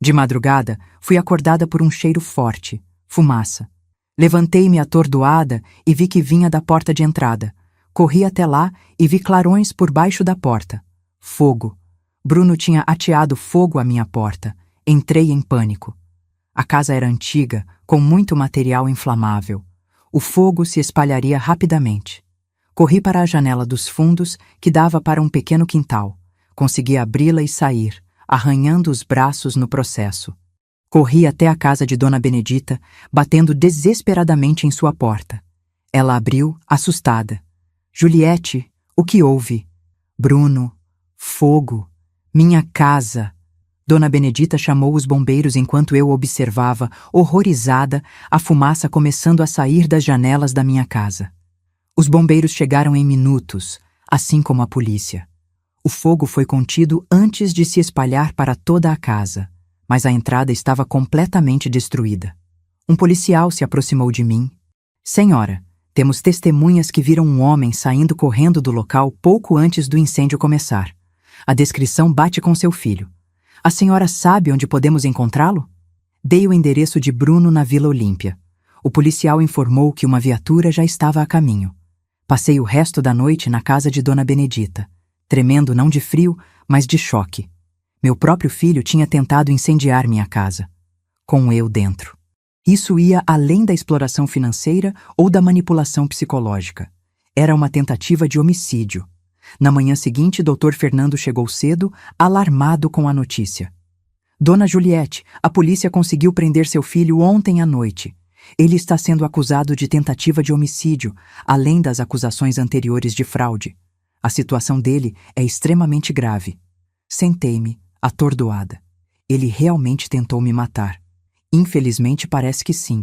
De madrugada, fui acordada por um cheiro forte, fumaça. Levantei-me atordoada e vi que vinha da porta de entrada. Corri até lá e vi clarões por baixo da porta. Fogo. Bruno tinha ateado fogo à minha porta. Entrei em pânico. A casa era antiga, com muito material inflamável. O fogo se espalharia rapidamente. Corri para a janela dos fundos, que dava para um pequeno quintal. Consegui abri-la e sair, arranhando os braços no processo. Corri até a casa de Dona Benedita, batendo desesperadamente em sua porta. Ela abriu, assustada. "Juliette, o que houve?" "Bruno, fogo, minha casa." Dona Benedita chamou os bombeiros enquanto eu observava, horrorizada, a fumaça começando a sair das janelas da minha casa. Os bombeiros chegaram em minutos, assim como a polícia. O fogo foi contido antes de se espalhar para toda a casa, mas a entrada estava completamente destruída. Um policial se aproximou de mim. "Senhora, temos testemunhas que viram um homem saindo correndo do local pouco antes do incêndio começar. A descrição bate com seu filho. A senhora sabe onde podemos encontrá-lo?" Dei o endereço de Bruno na Vila Olímpia. O policial informou que uma viatura já estava a caminho. Passei o resto da noite na casa de Dona Benedita, tremendo não de frio, mas de choque. Meu próprio filho tinha tentado incendiar minha casa, com eu dentro. Isso ia além da exploração financeira ou da manipulação psicológica. Era uma tentativa de homicídio. Na manhã seguinte, Dr. Fernando chegou cedo, alarmado com a notícia. "Dona Juliette, a polícia conseguiu prender seu filho ontem à noite. Ele está sendo acusado de tentativa de homicídio, além das acusações anteriores de fraude. A situação dele é extremamente grave." Sentei-me, atordoada. Ele realmente tentou me matar. Infelizmente, parece que sim.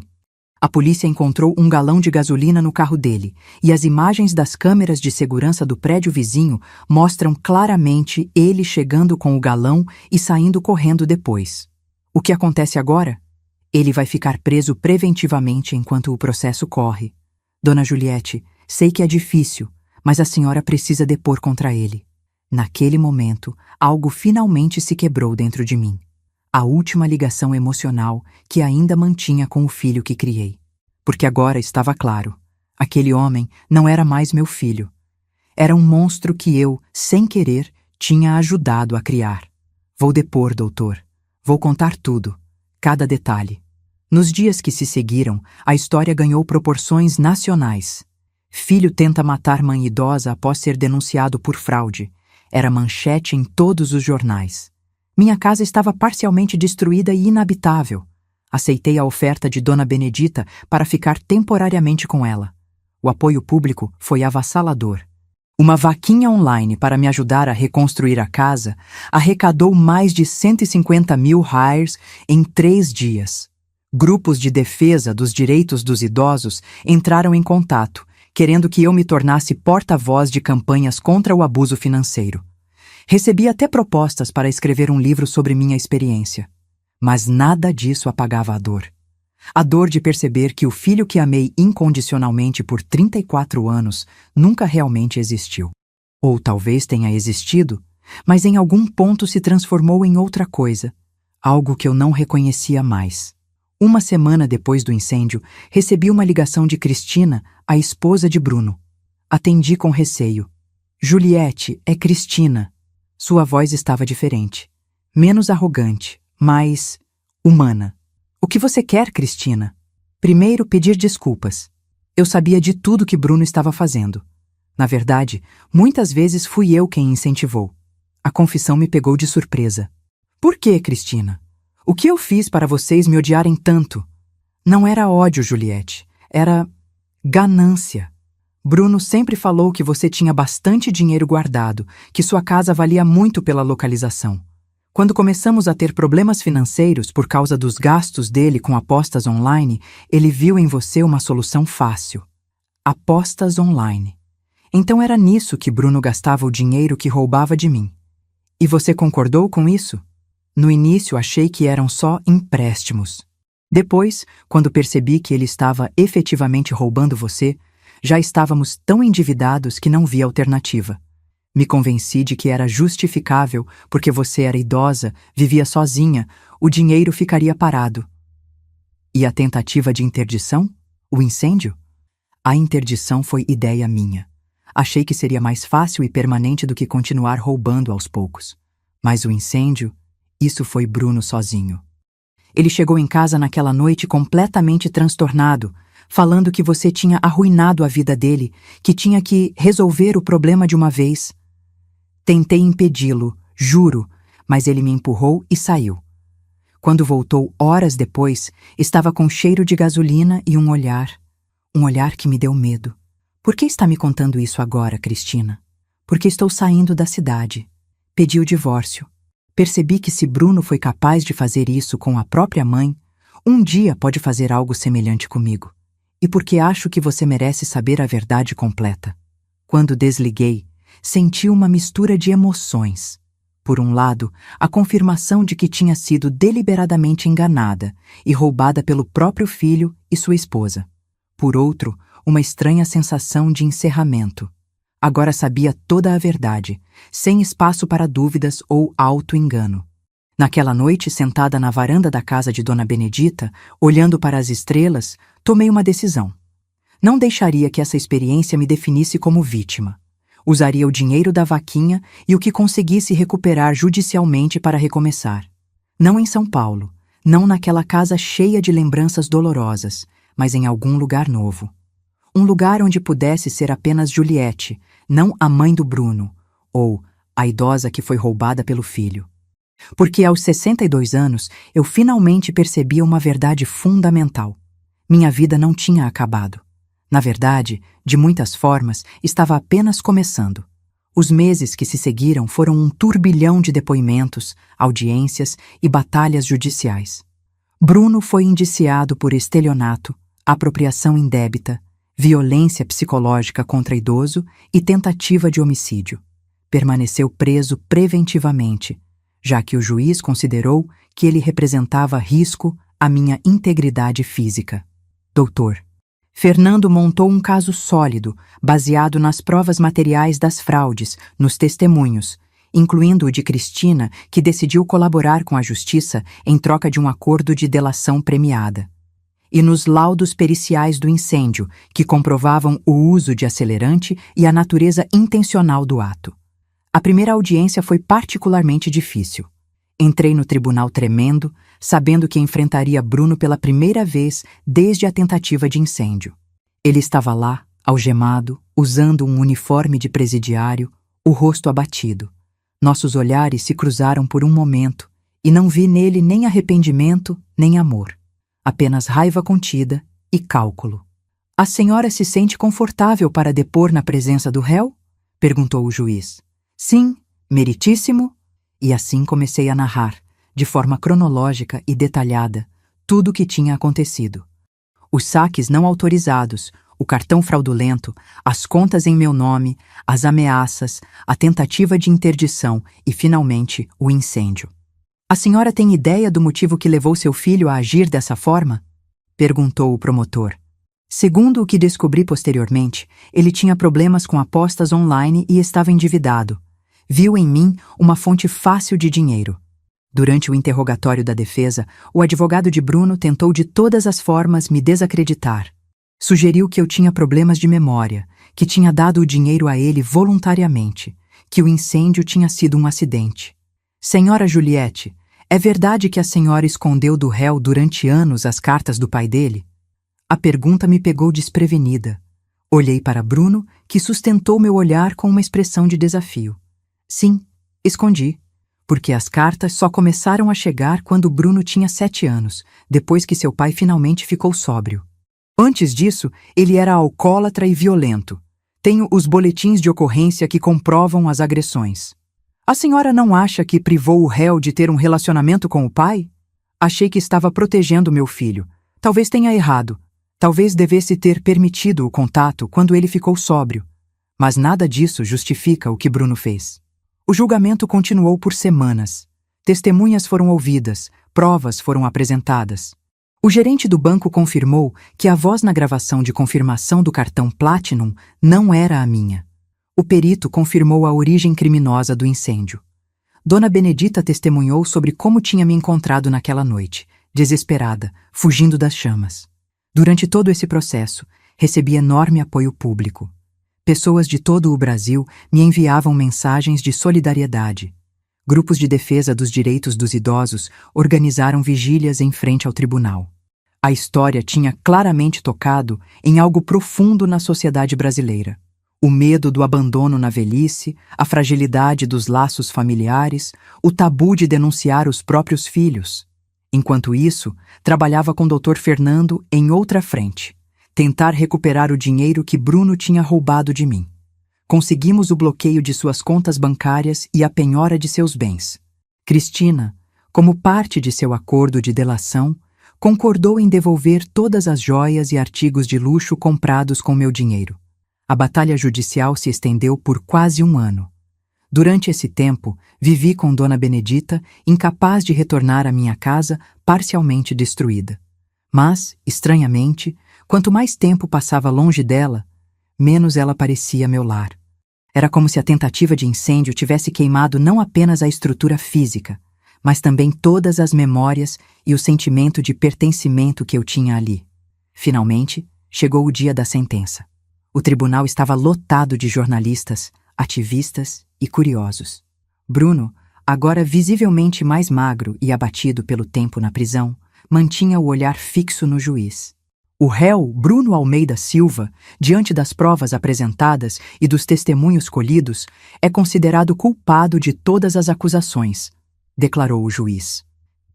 A polícia encontrou um galão de gasolina no carro dele, e as imagens das câmeras de segurança do prédio vizinho mostram claramente ele chegando com o galão e saindo correndo depois. O que acontece agora? Ele vai ficar preso preventivamente enquanto o processo corre. Dona Juliette, sei que é difícil, mas a senhora precisa depor contra ele. Naquele momento, algo finalmente se quebrou dentro de mim. A última ligação emocional que ainda mantinha com o filho que criei. Porque agora estava claro, aquele homem não era mais meu filho. Era um monstro que eu, sem querer, tinha ajudado a criar. Vou depor, doutor. Vou contar tudo, cada detalhe. Nos dias que se seguiram, a história ganhou proporções nacionais. Filho tenta matar mãe idosa após ser denunciado por fraude. Era manchete em todos os jornais. Minha casa estava parcialmente destruída e inabitável. Aceitei a oferta de Dona Benedita para ficar temporariamente com ela. O apoio público foi avassalador. Uma vaquinha online para me ajudar a reconstruir a casa arrecadou mais de 150 mil reais em 3 dias. Grupos de defesa dos direitos dos idosos entraram em contato, querendo que eu me tornasse porta-voz de campanhas contra o abuso financeiro. Recebi até propostas para escrever um livro sobre minha experiência. Mas nada disso apagava a dor. A dor de perceber que o filho que amei incondicionalmente por 34 anos nunca realmente existiu. Ou talvez tenha existido, mas em algum ponto se transformou em outra coisa, algo que eu não reconhecia mais. Uma semana depois do incêndio, recebi uma ligação de Cristina, a esposa de Bruno. Atendi com receio. Juliette, é Cristina. Sua voz estava diferente. Menos arrogante, mais humana. O que você quer, Cristina? Primeiro, pedir desculpas. Eu sabia de tudo que Bruno estava fazendo. Na verdade, muitas vezes fui eu quem incentivou. A confissão me pegou de surpresa. Por que, Cristina? O que eu fiz para vocês me odiarem tanto? Não era ódio, Juliette. Era ganância. Bruno sempre falou que você tinha bastante dinheiro guardado, que sua casa valia muito pela localização. Quando começamos a ter problemas financeiros por causa dos gastos dele com apostas online, ele viu em você uma solução fácil. Apostas online. Então era nisso que Bruno gastava o dinheiro que roubava de mim. E você concordou com isso? No início achei que eram só empréstimos. Depois, quando percebi que ele estava efetivamente roubando você, já estávamos tão endividados que não vi alternativa. Me convenci de que era justificável, porque você era idosa, vivia sozinha, o dinheiro ficaria parado. E a tentativa de interdição? O incêndio? A interdição foi ideia minha. Achei que seria mais fácil e permanente do que continuar roubando aos poucos. Mas o incêndio, isso foi Bruno sozinho. Ele chegou em casa naquela noite completamente transtornado, falando que você tinha arruinado a vida dele, que tinha que resolver o problema de uma vez. Tentei impedi-lo, juro, mas ele me empurrou e saiu. Quando voltou horas depois, estava com cheiro de gasolina e um olhar que me deu medo. Por que está me contando isso agora, Cristina? Porque estou saindo da cidade. Pedi o divórcio. Percebi que se Bruno foi capaz de fazer isso com a própria mãe, um dia pode fazer algo semelhante comigo. E porque acho que você merece saber a verdade completa. Quando desliguei, senti uma mistura de emoções. Por um lado, a confirmação de que tinha sido deliberadamente enganada e roubada pelo próprio filho e sua esposa. Por outro, uma estranha sensação de encerramento. Agora sabia toda a verdade, sem espaço para dúvidas ou auto-engano. Naquela noite, sentada na varanda da casa de Dona Benedita, olhando para as estrelas, tomei uma decisão. Não deixaria que essa experiência me definisse como vítima. Usaria o dinheiro da vaquinha e o que conseguisse recuperar judicialmente para recomeçar. Não em São Paulo, não naquela casa cheia de lembranças dolorosas, mas em algum lugar novo. Um lugar onde pudesse ser apenas Juliette, não a mãe do Bruno, ou a idosa que foi roubada pelo filho. Porque aos 62 anos, eu finalmente percebia uma verdade fundamental. Minha vida não tinha acabado. Na verdade, de muitas formas, estava apenas começando. Os meses que se seguiram foram um turbilhão de depoimentos, audiências e batalhas judiciais. Bruno foi indiciado por estelionato, apropriação indébita, violência psicológica contra idoso e tentativa de homicídio. Permaneceu preso preventivamente, já que o juiz considerou que ele representava risco à minha integridade física. Doutor, Fernando montou um caso sólido, baseado nas provas materiais das fraudes, nos testemunhos, incluindo o de Cristina, que decidiu colaborar com a justiça em troca de um acordo de delação premiada. E nos laudos periciais do incêndio, que comprovavam o uso de acelerante e a natureza intencional do ato. A primeira audiência foi particularmente difícil. Entrei no tribunal tremendo, sabendo que enfrentaria Bruno pela primeira vez desde a tentativa de incêndio. Ele estava lá, algemado, usando um uniforme de presidiário, o rosto abatido. Nossos olhares se cruzaram por um momento, e não vi nele nem arrependimento, nem amor. Apenas raiva contida e cálculo. A senhora se sente confortável para depor na presença do réu? Perguntou o juiz. Sim, meritíssimo. E assim comecei a narrar, de forma cronológica e detalhada, tudo o que tinha acontecido. Os saques não autorizados, o cartão fraudulento, as contas em meu nome, as ameaças, a tentativa de interdição e, finalmente, o incêndio. A senhora tem ideia do motivo que levou seu filho a agir dessa forma? Perguntou o promotor. Segundo o que descobri posteriormente, ele tinha problemas com apostas online e estava endividado. Viu em mim uma fonte fácil de dinheiro. Durante o interrogatório da defesa, o advogado de Bruno tentou de todas as formas me desacreditar. Sugeriu que eu tinha problemas de memória, que tinha dado o dinheiro a ele voluntariamente, que o incêndio tinha sido um acidente. Senhora Juliette, é verdade que a senhora escondeu do réu durante anos as cartas do pai dele? A pergunta me pegou desprevenida. Olhei para Bruno, que sustentou meu olhar com uma expressão de desafio. Sim, escondi, porque as cartas só começaram a chegar quando Bruno tinha 7 anos, depois que seu pai finalmente ficou sóbrio. Antes disso, ele era alcoólatra e violento. Tenho os boletins de ocorrência que comprovam as agressões. A senhora não acha que privou o réu de ter um relacionamento com o pai? Achei que estava protegendo meu filho. Talvez tenha errado. Talvez devesse ter permitido o contato quando ele ficou sóbrio. Mas nada disso justifica o que Bruno fez. O julgamento continuou por semanas. Testemunhas foram ouvidas, provas foram apresentadas. O gerente do banco confirmou que a voz na gravação de confirmação do cartão Platinum não era a minha. O perito confirmou a origem criminosa do incêndio. Dona Benedita testemunhou sobre como tinha me encontrado naquela noite, desesperada, fugindo das chamas. Durante todo esse processo, recebi enorme apoio público. Pessoas de todo o Brasil me enviavam mensagens de solidariedade. Grupos de defesa dos direitos dos idosos organizaram vigílias em frente ao tribunal. A história tinha claramente tocado em algo profundo na sociedade brasileira. O medo do abandono na velhice, a fragilidade dos laços familiares, o tabu de denunciar os próprios filhos. Enquanto isso, trabalhava com o Dr. Fernando em outra frente, tentar recuperar o dinheiro que Bruno tinha roubado de mim. Conseguimos o bloqueio de suas contas bancárias e a penhora de seus bens. Cristina, como parte de seu acordo de delação, concordou em devolver todas as joias e artigos de luxo comprados com meu dinheiro. A batalha judicial se estendeu por quase 1 ano. Durante esse tempo, vivi com Dona Benedita, incapaz de retornar à minha casa parcialmente destruída. Mas, estranhamente, quanto mais tempo passava longe dela, menos ela parecia meu lar. Era como se a tentativa de incêndio tivesse queimado não apenas a estrutura física, mas também todas as memórias e o sentimento de pertencimento que eu tinha ali. Finalmente, chegou o dia da sentença. O tribunal estava lotado de jornalistas, ativistas e curiosos. Bruno, agora visivelmente mais magro e abatido pelo tempo na prisão, mantinha o olhar fixo no juiz. O réu, Bruno Almeida Silva, diante das provas apresentadas e dos testemunhos colhidos, é considerado culpado de todas as acusações, declarou o juiz.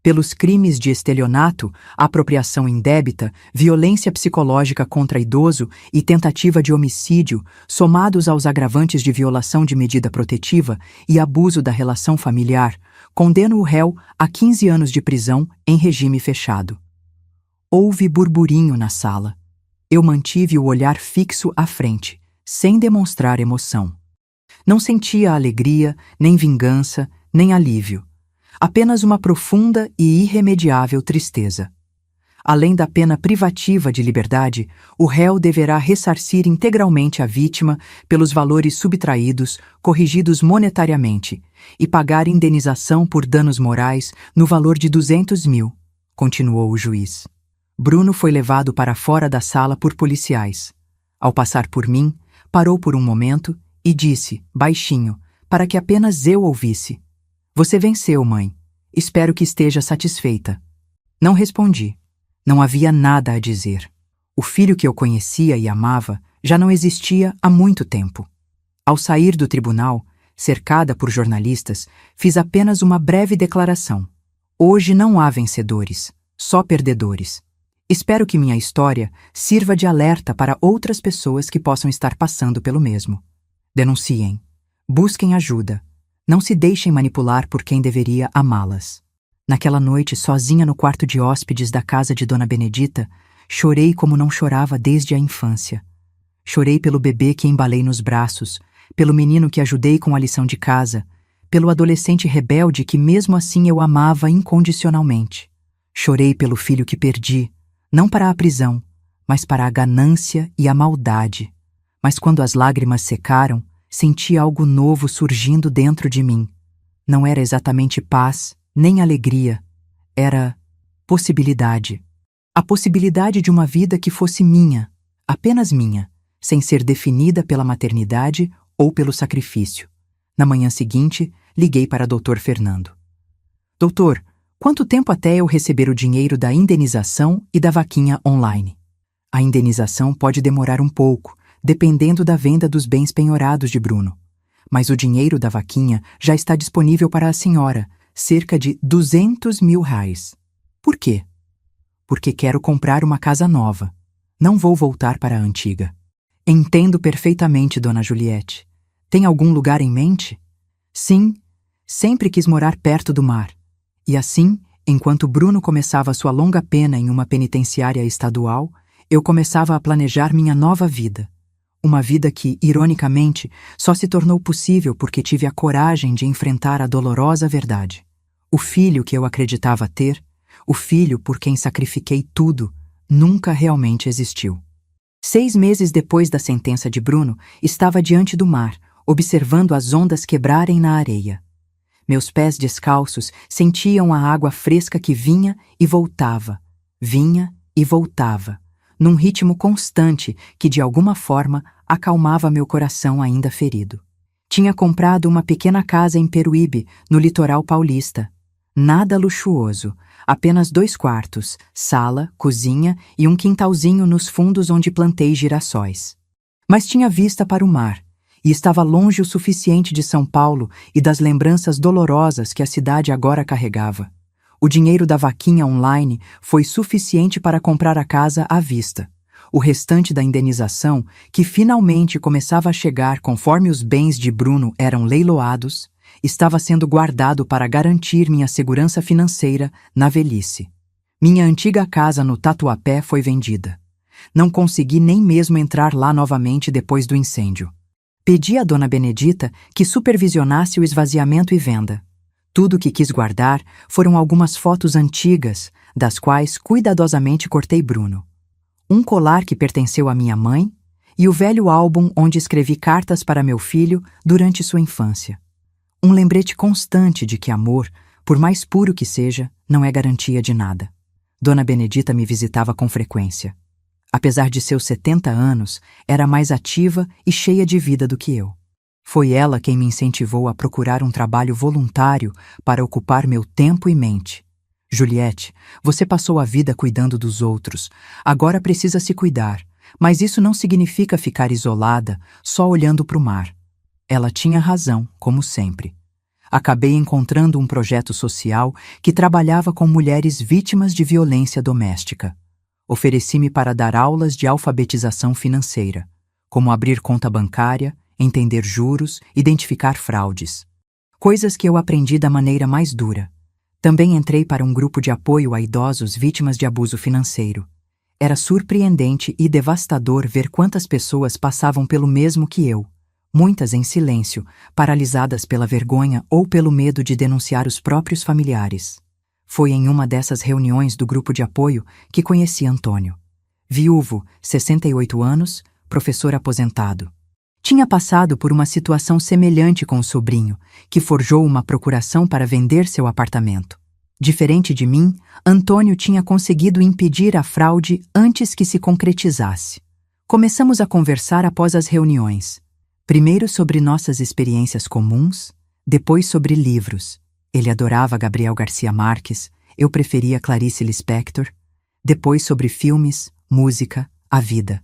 Pelos crimes de estelionato, apropriação indébita, violência psicológica contra idoso e tentativa de homicídio, somados aos agravantes de violação de medida protetiva e abuso da relação familiar, condeno o réu a 15 anos de prisão em regime fechado. Houve burburinho na sala. Eu mantive o olhar fixo à frente, sem demonstrar emoção. Não sentia alegria, nem vingança, nem alívio. Apenas uma profunda e irremediável tristeza. Além da pena privativa de liberdade, o réu deverá ressarcir integralmente a vítima pelos valores subtraídos, corrigidos monetariamente, e pagar indenização por danos morais no valor de 200 mil, continuou o juiz. Bruno foi levado para fora da sala por policiais. Ao passar por mim, parou por um momento e disse, baixinho, para que apenas eu ouvisse: "Você venceu, mãe. Espero que esteja satisfeita." Não respondi. Não havia nada a dizer. O filho que eu conhecia e amava já não existia há muito tempo. Ao sair do tribunal, cercada por jornalistas, fiz apenas uma breve declaração. Hoje não há vencedores, só perdedores. Espero que minha história sirva de alerta para outras pessoas que possam estar passando pelo mesmo. Denunciem. Busquem ajuda. Não se deixem manipular por quem deveria amá-las. Naquela noite, sozinha no quarto de hóspedes da casa de Dona Benedita, chorei como não chorava desde a infância. Chorei pelo bebê que embalei nos braços, pelo menino que ajudei com a lição de casa, pelo adolescente rebelde que mesmo assim eu amava incondicionalmente. Chorei pelo filho que perdi, não para a prisão, mas para a ganância e a maldade. Mas quando as lágrimas secaram, senti algo novo surgindo dentro de mim. Não era exatamente paz, nem alegria. Era possibilidade. A possibilidade de uma vida que fosse minha, apenas minha, sem ser definida pela maternidade ou pelo sacrifício. Na manhã seguinte, liguei para Dr. Fernando. Doutor, quanto tempo até eu receber o dinheiro da indenização e da vaquinha online? A indenização pode demorar um pouco, dependendo da venda dos bens penhorados de Bruno. Mas o dinheiro da vaquinha já está disponível para a senhora, cerca de R$200 mil. Por quê? Porque quero comprar uma casa nova. Não vou voltar para a antiga. Entendo perfeitamente, dona Juliette. Tem algum lugar em mente? Sim, sempre quis morar perto do mar. E assim, enquanto Bruno começava sua longa pena em uma penitenciária estadual, eu começava a planejar minha nova vida. Uma vida que, ironicamente, só se tornou possível porque tive a coragem de enfrentar a dolorosa verdade. O filho que eu acreditava ter, o filho por quem sacrifiquei tudo, nunca realmente existiu. 6 meses depois da sentença de Bruno, estava diante do mar, observando as ondas quebrarem na areia. Meus pés descalços sentiam a água fresca que vinha e voltava, num ritmo constante que, de alguma forma, acalmava meu coração ainda ferido. Tinha comprado uma pequena casa em Peruíbe, no litoral paulista. Nada luxuoso, apenas 2 quartos, sala, cozinha e um quintalzinho nos fundos onde plantei girassóis. Mas tinha vista para o mar, e estava longe o suficiente de São Paulo e das lembranças dolorosas que a cidade agora carregava. O dinheiro da vaquinha online foi suficiente para comprar a casa à vista. O restante da indenização, que finalmente começava a chegar conforme os bens de Bruno eram leiloados, estava sendo guardado para garantir minha segurança financeira na velhice. Minha antiga casa no Tatuapé foi vendida. Não consegui nem mesmo entrar lá novamente depois do incêndio. Pedi à dona Benedita que supervisionasse o esvaziamento e venda. Tudo que quis guardar foram algumas fotos antigas, das quais cuidadosamente cortei Bruno. Um colar que pertenceu à minha mãe e o velho álbum onde escrevi cartas para meu filho durante sua infância. Um lembrete constante de que amor, por mais puro que seja, não é garantia de nada. Dona Benedita me visitava com frequência. Apesar de seus 70 anos, era mais ativa e cheia de vida do que eu. Foi ela quem me incentivou a procurar um trabalho voluntário para ocupar meu tempo e mente. Juliette, você passou a vida cuidando dos outros. Agora precisa se cuidar, mas isso não significa ficar isolada, só olhando para o mar. Ela tinha razão, como sempre. Acabei encontrando um projeto social que trabalhava com mulheres vítimas de violência doméstica. Ofereci-me para dar aulas de alfabetização financeira, como abrir conta bancária, entender juros, identificar fraudes. Coisas que eu aprendi da maneira mais dura. Também entrei para um grupo de apoio a idosos vítimas de abuso financeiro. Era surpreendente e devastador ver quantas pessoas passavam pelo mesmo que eu, muitas em silêncio, paralisadas pela vergonha ou pelo medo de denunciar os próprios familiares. Foi em uma dessas reuniões do grupo de apoio que conheci Antônio. Viúvo, 68 anos, professor aposentado. Tinha passado por uma situação semelhante com o sobrinho, que forjou uma procuração para vender seu apartamento. Diferente de mim, Antônio tinha conseguido impedir a fraude antes que se concretizasse. Começamos a conversar após as reuniões. Primeiro sobre nossas experiências comuns, depois sobre livros. Ele adorava Gabriel Garcia Marques, eu preferia Clarice Lispector. Depois sobre filmes, música, a vida.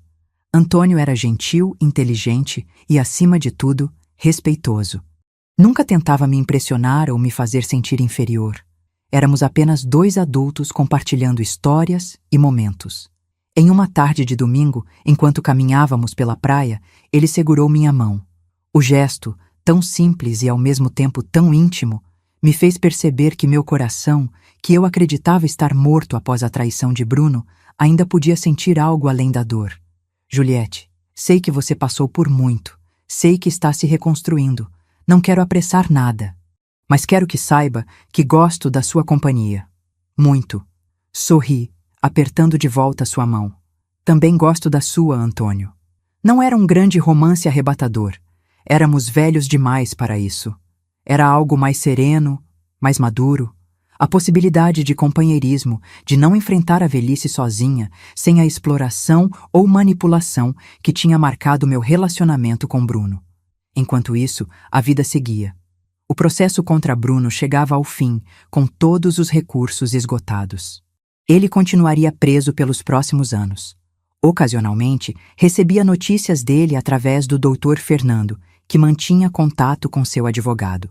Antônio era gentil, inteligente e, acima de tudo, respeitoso. Nunca tentava me impressionar ou me fazer sentir inferior. Éramos apenas 2 adultos compartilhando histórias e momentos. Em uma tarde de domingo, enquanto caminhávamos pela praia, ele segurou minha mão. O gesto, tão simples e ao mesmo tempo tão íntimo, me fez perceber que meu coração, que eu acreditava estar morto após a traição de Bruno, ainda podia sentir algo além da dor. Juliette, sei que você passou por muito, sei que está se reconstruindo, não quero apressar nada, mas quero que saiba que gosto da sua companhia. Muito. Sorri, apertando de volta sua mão. Também gosto da sua, Antônio. Não era um grande romance arrebatador. Éramos velhos demais para isso. Era algo mais sereno, mais maduro. A possibilidade de companheirismo, de não enfrentar a velhice sozinha, sem a exploração ou manipulação que tinha marcado meu relacionamento com Bruno. Enquanto isso, a vida seguia. O processo contra Bruno chegava ao fim, com todos os recursos esgotados. Ele continuaria preso pelos próximos anos. Ocasionalmente, recebia notícias dele através do Dr. Fernando, que mantinha contato com seu advogado.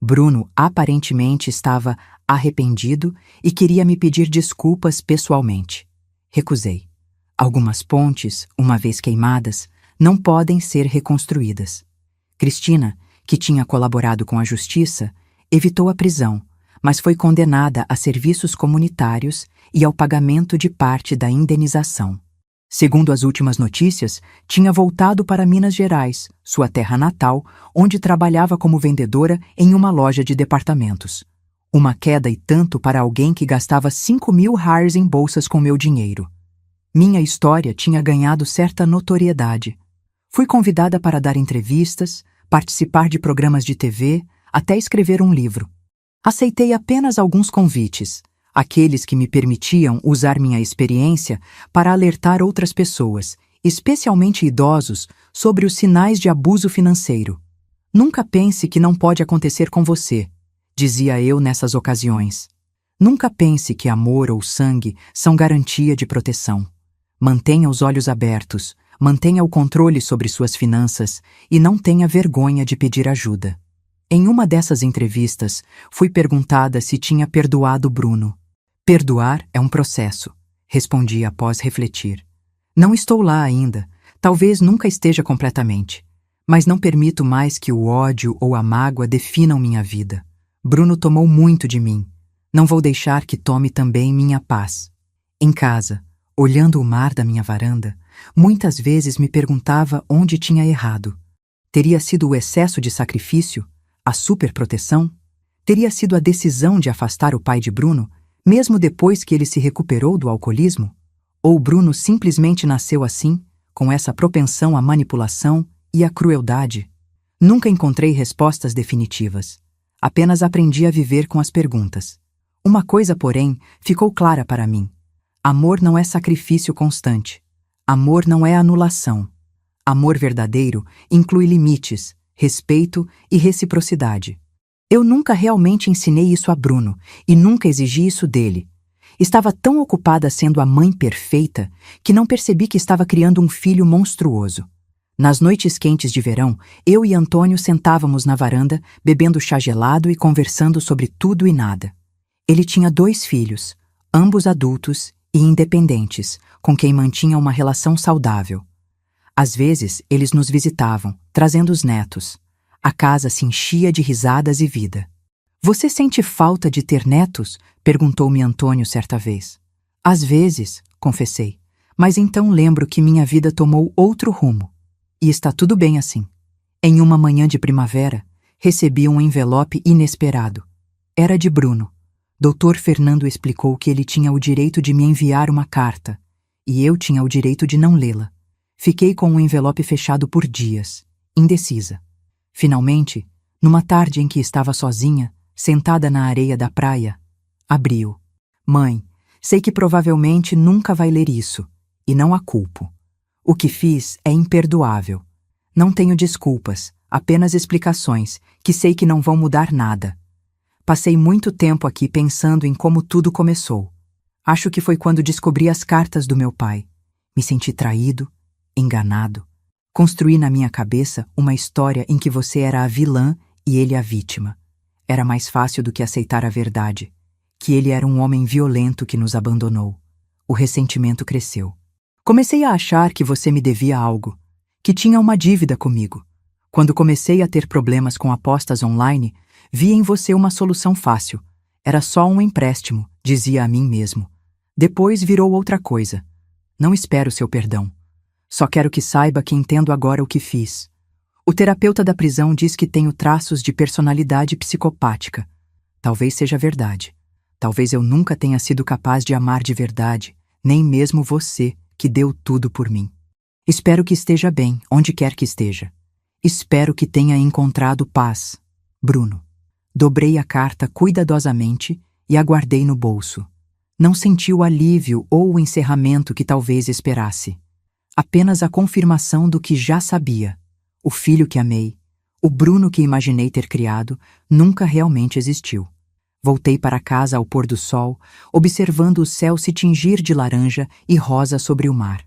Bruno aparentemente estava arrependido e queria me pedir desculpas pessoalmente. Recusei. Algumas pontes, uma vez queimadas, não podem ser reconstruídas. Cristina, que tinha colaborado com a justiça, evitou a prisão, mas foi condenada a serviços comunitários e ao pagamento de parte da indenização. Segundo as últimas notícias, tinha voltado para Minas Gerais, sua terra natal, onde trabalhava como vendedora em uma loja de departamentos. Uma queda e tanto para alguém que gastava 5.000 reais em bolsas com meu dinheiro. Minha história tinha ganhado certa notoriedade. Fui convidada para dar entrevistas, participar de programas de TV, até escrever um livro. Aceitei apenas alguns convites, aqueles que me permitiam usar minha experiência para alertar outras pessoas, especialmente idosos, sobre os sinais de abuso financeiro. Nunca pense que não pode acontecer com você, dizia eu nessas ocasiões. Nunca pense que amor ou sangue são garantia de proteção. Mantenha os olhos abertos, mantenha o controle sobre suas finanças e não tenha vergonha de pedir ajuda. Em uma dessas entrevistas, fui perguntada se tinha perdoado Bruno. Perdoar é um processo, respondi após refletir. Não estou lá ainda, talvez nunca esteja completamente, mas não permito mais que o ódio ou a mágoa definam minha vida. Bruno tomou muito de mim. Não vou deixar que tome também minha paz. Em casa, olhando o mar da minha varanda, muitas vezes me perguntava onde tinha errado. Teria sido o excesso de sacrifício? A superproteção? Teria sido a decisão de afastar o pai de Bruno, mesmo depois que ele se recuperou do alcoolismo? Ou Bruno simplesmente nasceu assim, com essa propensão à manipulação e à crueldade? Nunca encontrei respostas definitivas. Apenas aprendi a viver com as perguntas. Uma coisa, porém, ficou clara para mim. Amor não é sacrifício constante. Amor não é anulação. Amor verdadeiro inclui limites, respeito e reciprocidade. Eu nunca realmente ensinei isso a Bruno e nunca exigi isso dele. Estava tão ocupada sendo a mãe perfeita que não percebi que estava criando um filho monstruoso. Nas noites quentes de verão, eu e Antônio sentávamos na varanda, bebendo chá gelado e conversando sobre tudo e nada. Ele tinha 2 filhos, ambos adultos e independentes, com quem mantinha uma relação saudável. Às vezes, eles nos visitavam, trazendo os netos. A casa se enchia de risadas e vida. Você sente falta de ter netos? Perguntou-me Antônio certa vez. Às vezes, confessei, mas então lembro que minha vida tomou outro rumo. E está tudo bem assim. Em uma manhã de primavera, recebi um envelope inesperado. Era de Bruno. Dr. Fernando explicou que ele tinha o direito de me enviar uma carta, e eu tinha o direito de não lê-la. Fiquei com o envelope fechado por dias, indecisa. Finalmente, numa tarde em que estava sozinha, sentada na areia da praia, abri-o. Mãe, sei que provavelmente nunca vai ler isso, e não a culpo. O que fiz é imperdoável. Não tenho desculpas, apenas explicações, que sei que não vão mudar nada. Passei muito tempo aqui pensando em como tudo começou. Acho que foi quando descobri as cartas do meu pai. Me senti traído, enganado. Construí na minha cabeça uma história em que você era a vilã e ele a vítima. Era mais fácil do que aceitar a verdade, que ele era um homem violento que nos abandonou. O ressentimento cresceu. Comecei a achar que você me devia algo, que tinha uma dívida comigo. Quando comecei a ter problemas com apostas online, vi em você uma solução fácil. Era só um empréstimo, dizia a mim mesmo. Depois virou outra coisa. Não espero seu perdão. Só quero que saiba que entendo agora o que fiz. O terapeuta da prisão diz que tenho traços de personalidade psicopática. Talvez seja verdade. Talvez eu nunca tenha sido capaz de amar de verdade, nem mesmo você, que deu tudo por mim. Espero que esteja bem, onde quer que esteja. Espero que tenha encontrado paz. Bruno. Dobrei a carta cuidadosamente e a guardei no bolso. Não senti o alívio ou o encerramento que talvez esperasse. Apenas a confirmação do que já sabia. O filho que amei, o Bruno que imaginei ter criado, nunca realmente existiu. Voltei para casa ao pôr do sol, observando o céu se tingir de laranja e rosa sobre o mar.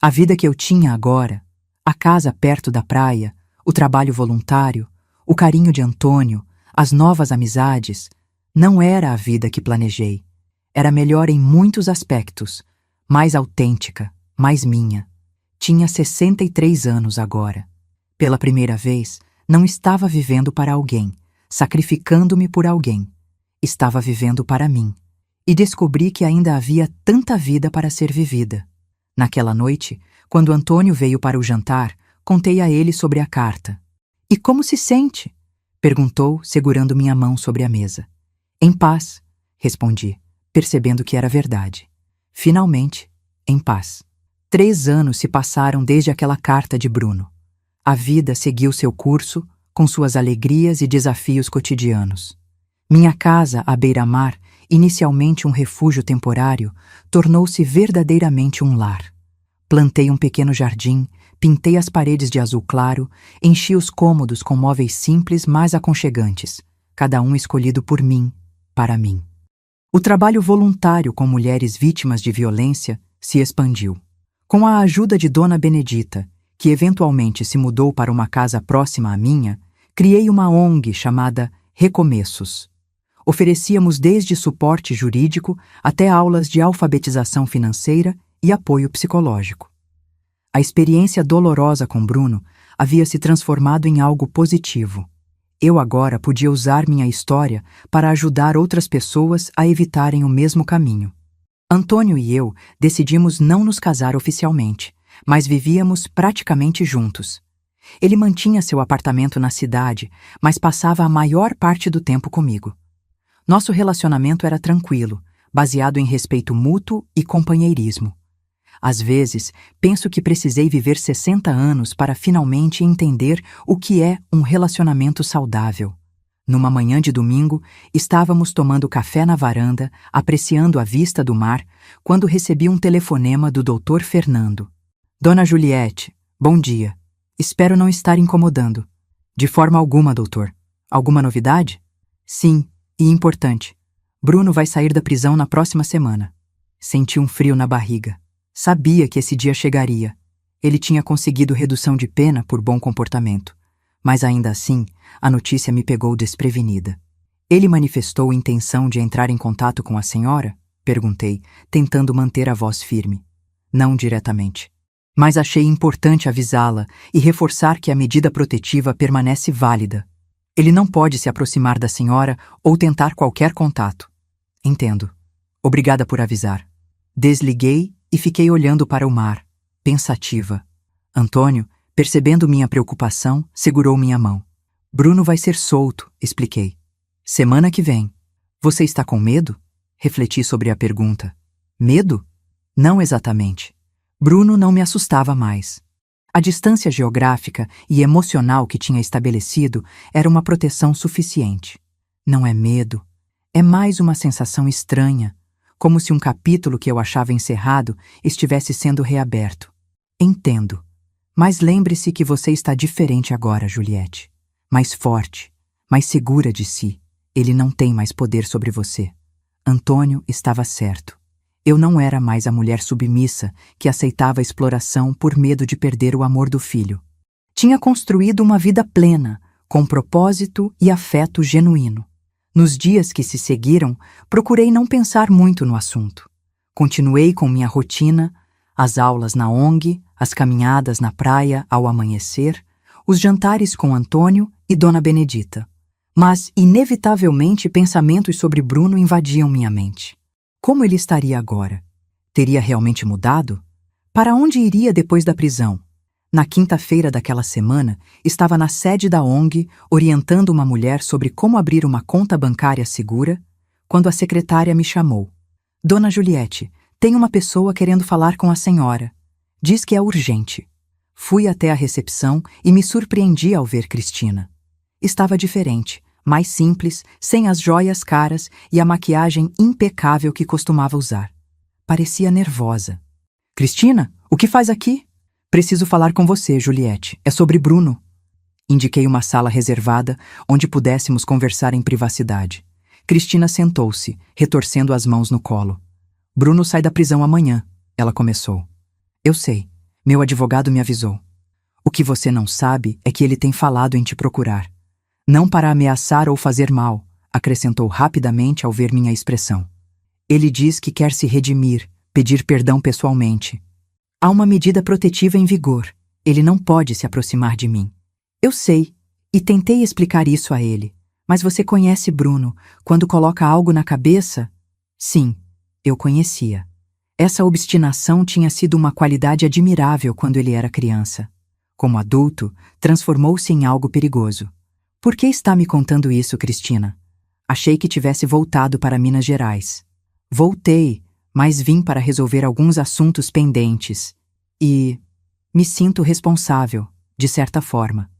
A vida que eu tinha agora, a casa perto da praia, o trabalho voluntário, o carinho de Antônio, as novas amizades, não era a vida que planejei. Era melhor em muitos aspectos, mais autêntica, mais minha. Tinha 63 anos agora. Pela primeira vez, não estava vivendo para alguém, sacrificando-me por alguém. Estava vivendo para mim. E descobri que ainda havia tanta vida para ser vivida. Naquela noite, quando Antônio veio para o jantar, contei a ele sobre a carta. "E como se sente?" perguntou, segurando minha mão sobre a mesa. "Em paz", respondi, percebendo que era verdade. Finalmente, em paz. 3 anos se passaram desde aquela carta de Bruno. A vida seguiu seu curso, com suas alegrias e desafios cotidianos. Minha casa à beira-mar, inicialmente um refúgio temporário, tornou-se verdadeiramente um lar. Plantei um pequeno jardim, pintei as paredes de azul claro, enchi os cômodos com móveis simples, mas aconchegantes, cada um escolhido por mim, para mim. O trabalho voluntário com mulheres vítimas de violência se expandiu. Com a ajuda de Dona Benedita, que eventualmente se mudou para uma casa próxima à minha, criei uma ONG chamada Recomeços. Oferecíamos desde suporte jurídico até aulas de alfabetização financeira e apoio psicológico. A experiência dolorosa com Bruno havia se transformado em algo positivo. Eu agora podia usar minha história para ajudar outras pessoas a evitarem o mesmo caminho. Antônio e eu decidimos não nos casar oficialmente, mas vivíamos praticamente juntos. Ele mantinha seu apartamento na cidade, mas passava a maior parte do tempo comigo. Nosso relacionamento era tranquilo, baseado em respeito mútuo e companheirismo. Às vezes, penso que precisei viver 60 anos para finalmente entender o que é um relacionamento saudável. Numa manhã de domingo, estávamos tomando café na varanda, apreciando a vista do mar, quando recebi um telefonema do Dr. Fernando. "Dona Juliette, bom dia. Espero não estar incomodando." "De forma alguma, doutor. Alguma novidade?" "Sim, e importante. Bruno vai sair da prisão na próxima semana." Senti um frio na barriga. Sabia que esse dia chegaria. Ele tinha conseguido redução de pena por bom comportamento. Mas ainda assim, a notícia me pegou desprevenida. "Ele manifestou intenção de entrar em contato com a senhora?" perguntei, tentando manter a voz firme. "Não diretamente. Mas achei importante avisá-la e reforçar que a medida protetiva permanece válida. Ele não pode se aproximar da senhora ou tentar qualquer contato." "Entendo. Obrigada por avisar." Desliguei e fiquei olhando para o mar, pensativa. Antônio, percebendo minha preocupação, segurou minha mão. "Bruno vai ser solto", expliquei. "Semana que vem." "Você está com medo?" Refleti sobre a pergunta. "Medo? Não exatamente. Bruno não me assustava mais. A distância geográfica e emocional que tinha estabelecido era uma proteção suficiente. Não é medo, é mais uma sensação estranha, como se um capítulo que eu achava encerrado estivesse sendo reaberto. "Entendo. Mas lembre-se que você está diferente agora, Juliette. Mais forte, mais segura de si. Ele não tem mais poder sobre você." Antônio estava certo. Eu não era mais a mulher submissa que aceitava a exploração por medo de perder o amor do filho. Tinha construído uma vida plena, com propósito e afeto genuíno. Nos dias que se seguiram, procurei não pensar muito no assunto. Continuei com minha rotina, as aulas na ONG, as caminhadas na praia ao amanhecer, os jantares com Antônio e Dona Benedita. Mas, inevitavelmente, pensamentos sobre Bruno invadiam minha mente. Como ele estaria agora? Teria realmente mudado? Para onde iria depois da prisão? Na quinta-feira daquela semana, estava na sede da ONG orientando uma mulher sobre como abrir uma conta bancária segura, quando a secretária me chamou. "Dona Juliette, tem uma pessoa querendo falar com a senhora. Diz que é urgente." Fui até a recepção e me surpreendi ao ver Cristina. Estava diferente, mais simples, sem as joias caras e a maquiagem impecável que costumava usar. Parecia nervosa. Cristina, o que faz aqui? Preciso falar com você, Juliette. É sobre Bruno. Indiquei uma sala reservada onde pudéssemos conversar em privacidade. Cristina sentou-se, retorcendo as mãos no colo. Bruno sai da prisão amanhã, ela começou. Eu sei. Meu advogado me avisou. O que você não sabe é que ele tem falado em te procurar. Não para ameaçar ou fazer mal, acrescentou rapidamente ao ver minha expressão. Ele diz que quer se redimir, pedir perdão pessoalmente. Há uma medida protetiva em vigor. Ele não pode se aproximar de mim. Eu sei, e tentei explicar isso a ele. Mas você conhece Bruno. Quando coloca algo na cabeça... Sim, eu conhecia. Essa obstinação tinha sido uma qualidade admirável quando ele era criança. Como adulto, transformou-se em algo perigoso. Por que está me contando isso, Cristina? Achei que tivesse voltado para Minas Gerais. Voltei, mas vim para resolver alguns assuntos pendentes. E me sinto responsável, de certa forma.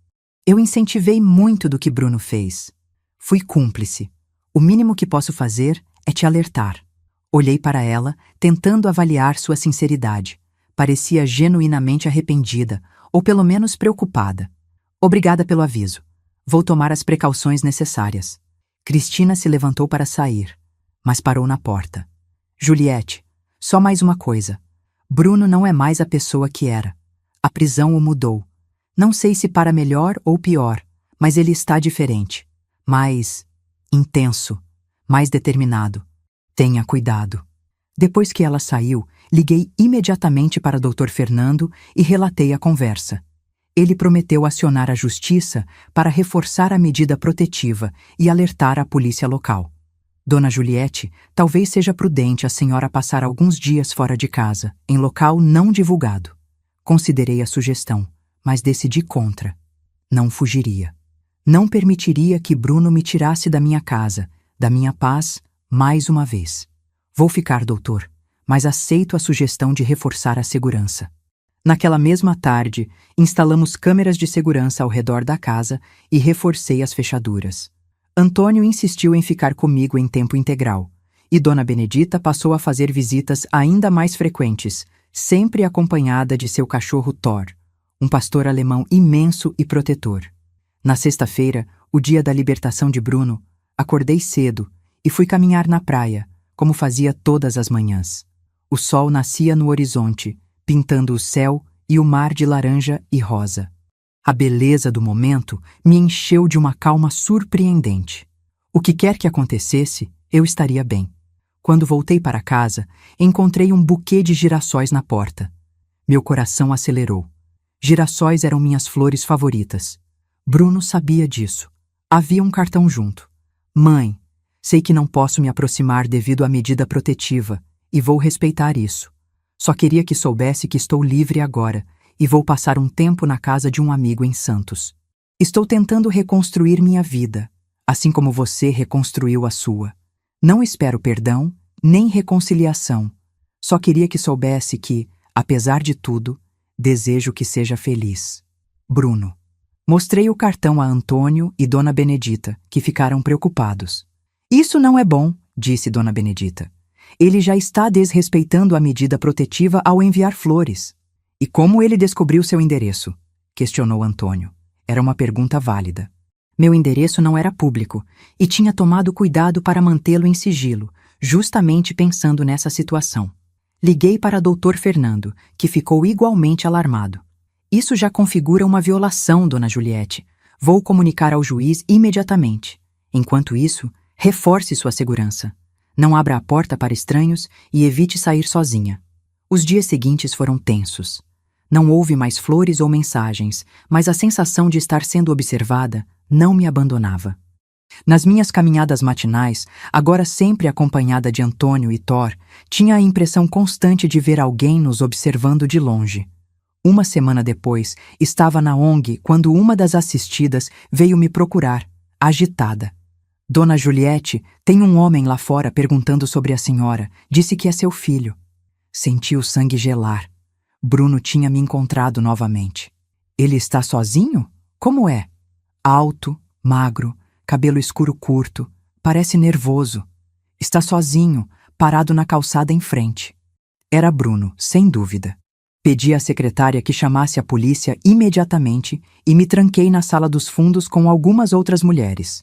Eu incentivei muito do que Bruno fez. Fui cúmplice. O mínimo que posso fazer é te alertar. Olhei para ela, tentando avaliar sua sinceridade. Parecia genuinamente arrependida, ou pelo menos preocupada. Obrigada pelo aviso. Vou tomar as precauções necessárias. Cristina se levantou para sair, mas parou na porta. Juliette, só mais uma coisa. Bruno não é mais a pessoa que era. A prisão o mudou. Não sei se para melhor ou pior, mas ele está diferente. Mais intenso, mais determinado. Tenha cuidado. Depois que ela saiu, liguei imediatamente para Dr. Fernando e relatei a conversa. Ele prometeu acionar a justiça para reforçar a medida protetiva e alertar a polícia local. Dona Juliette, talvez seja prudente a senhora passar alguns dias fora de casa, em local não divulgado. Considerei a sugestão, mas decidi contra. Não fugiria. Não permitiria que Bruno me tirasse da minha casa, da minha paz, mais uma vez. Vou ficar, doutor, mas aceito a sugestão de reforçar a segurança. Naquela mesma tarde, instalamos câmeras de segurança ao redor da casa e reforcei as fechaduras. Antônio insistiu em ficar comigo em tempo integral, e Dona Benedita passou a fazer visitas ainda mais frequentes, sempre acompanhada de seu cachorro Thor, um pastor alemão imenso e protetor. Na sexta-feira, o dia da libertação de Bruno, acordei cedo e fui caminhar na praia, como fazia todas as manhãs. O sol nascia no horizonte, pintando o céu e o mar de laranja e rosa. A beleza do momento me encheu de uma calma surpreendente. O que quer que acontecesse, eu estaria bem. Quando voltei para casa, encontrei um buquê de girassóis na porta. Meu coração acelerou. Girassóis eram minhas flores favoritas. Bruno sabia disso. Havia um cartão junto. Mãe, sei que não posso me aproximar devido à medida protetiva, e vou respeitar isso. Só queria que soubesse que estou livre agora e vou passar um tempo na casa de um amigo em Santos. Estou tentando reconstruir minha vida, assim como você reconstruiu a sua. Não espero perdão, nem reconciliação. Só queria que soubesse que, apesar de tudo, desejo que seja feliz. Bruno. Mostrei o cartão a Antônio e Dona Benedita, que ficaram preocupados. Isso não é bom, disse Dona Benedita. Ele já está desrespeitando a medida protetiva ao enviar flores. E como ele descobriu seu endereço? Questionou Antônio. Era uma pergunta válida. Meu endereço não era público e tinha tomado cuidado para mantê-lo em sigilo, justamente pensando nessa situação. Liguei para Dr. Fernando, que ficou igualmente alarmado. Isso já configura uma violação, Dona Juliette. Vou comunicar ao juiz imediatamente. Enquanto isso, reforce sua segurança. Não abra a porta para estranhos e evite sair sozinha. Os dias seguintes foram tensos. Não houve mais flores ou mensagens, mas a sensação de estar sendo observada não me abandonava. Nas minhas caminhadas matinais, agora sempre acompanhada de Antônio e Thor, tinha a impressão constante de ver alguém nos observando de longe. Uma semana depois, estava na ONG quando uma das assistidas veio me procurar, agitada. Dona Juliette, tem um homem lá fora perguntando sobre a senhora. Disse que é seu filho. Senti o sangue gelar. Bruno tinha me encontrado novamente. Ele está sozinho? Como é? Alto, magro, cabelo escuro curto, parece nervoso. Está sozinho, parado na calçada em frente. Era Bruno, sem dúvida. Pedi à secretária que chamasse a polícia imediatamente e me tranquei na sala dos fundos com algumas outras mulheres.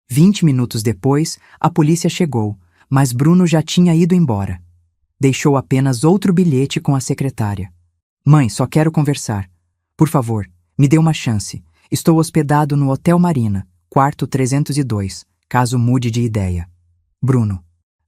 20 minutos depois, a polícia chegou, mas Bruno já tinha ido embora. Deixou apenas outro bilhete com a secretária. Mãe, só quero conversar. Por favor, me dê uma chance. Estou hospedado no Hotel Marina, quarto 302, caso mude de ideia. Bruno.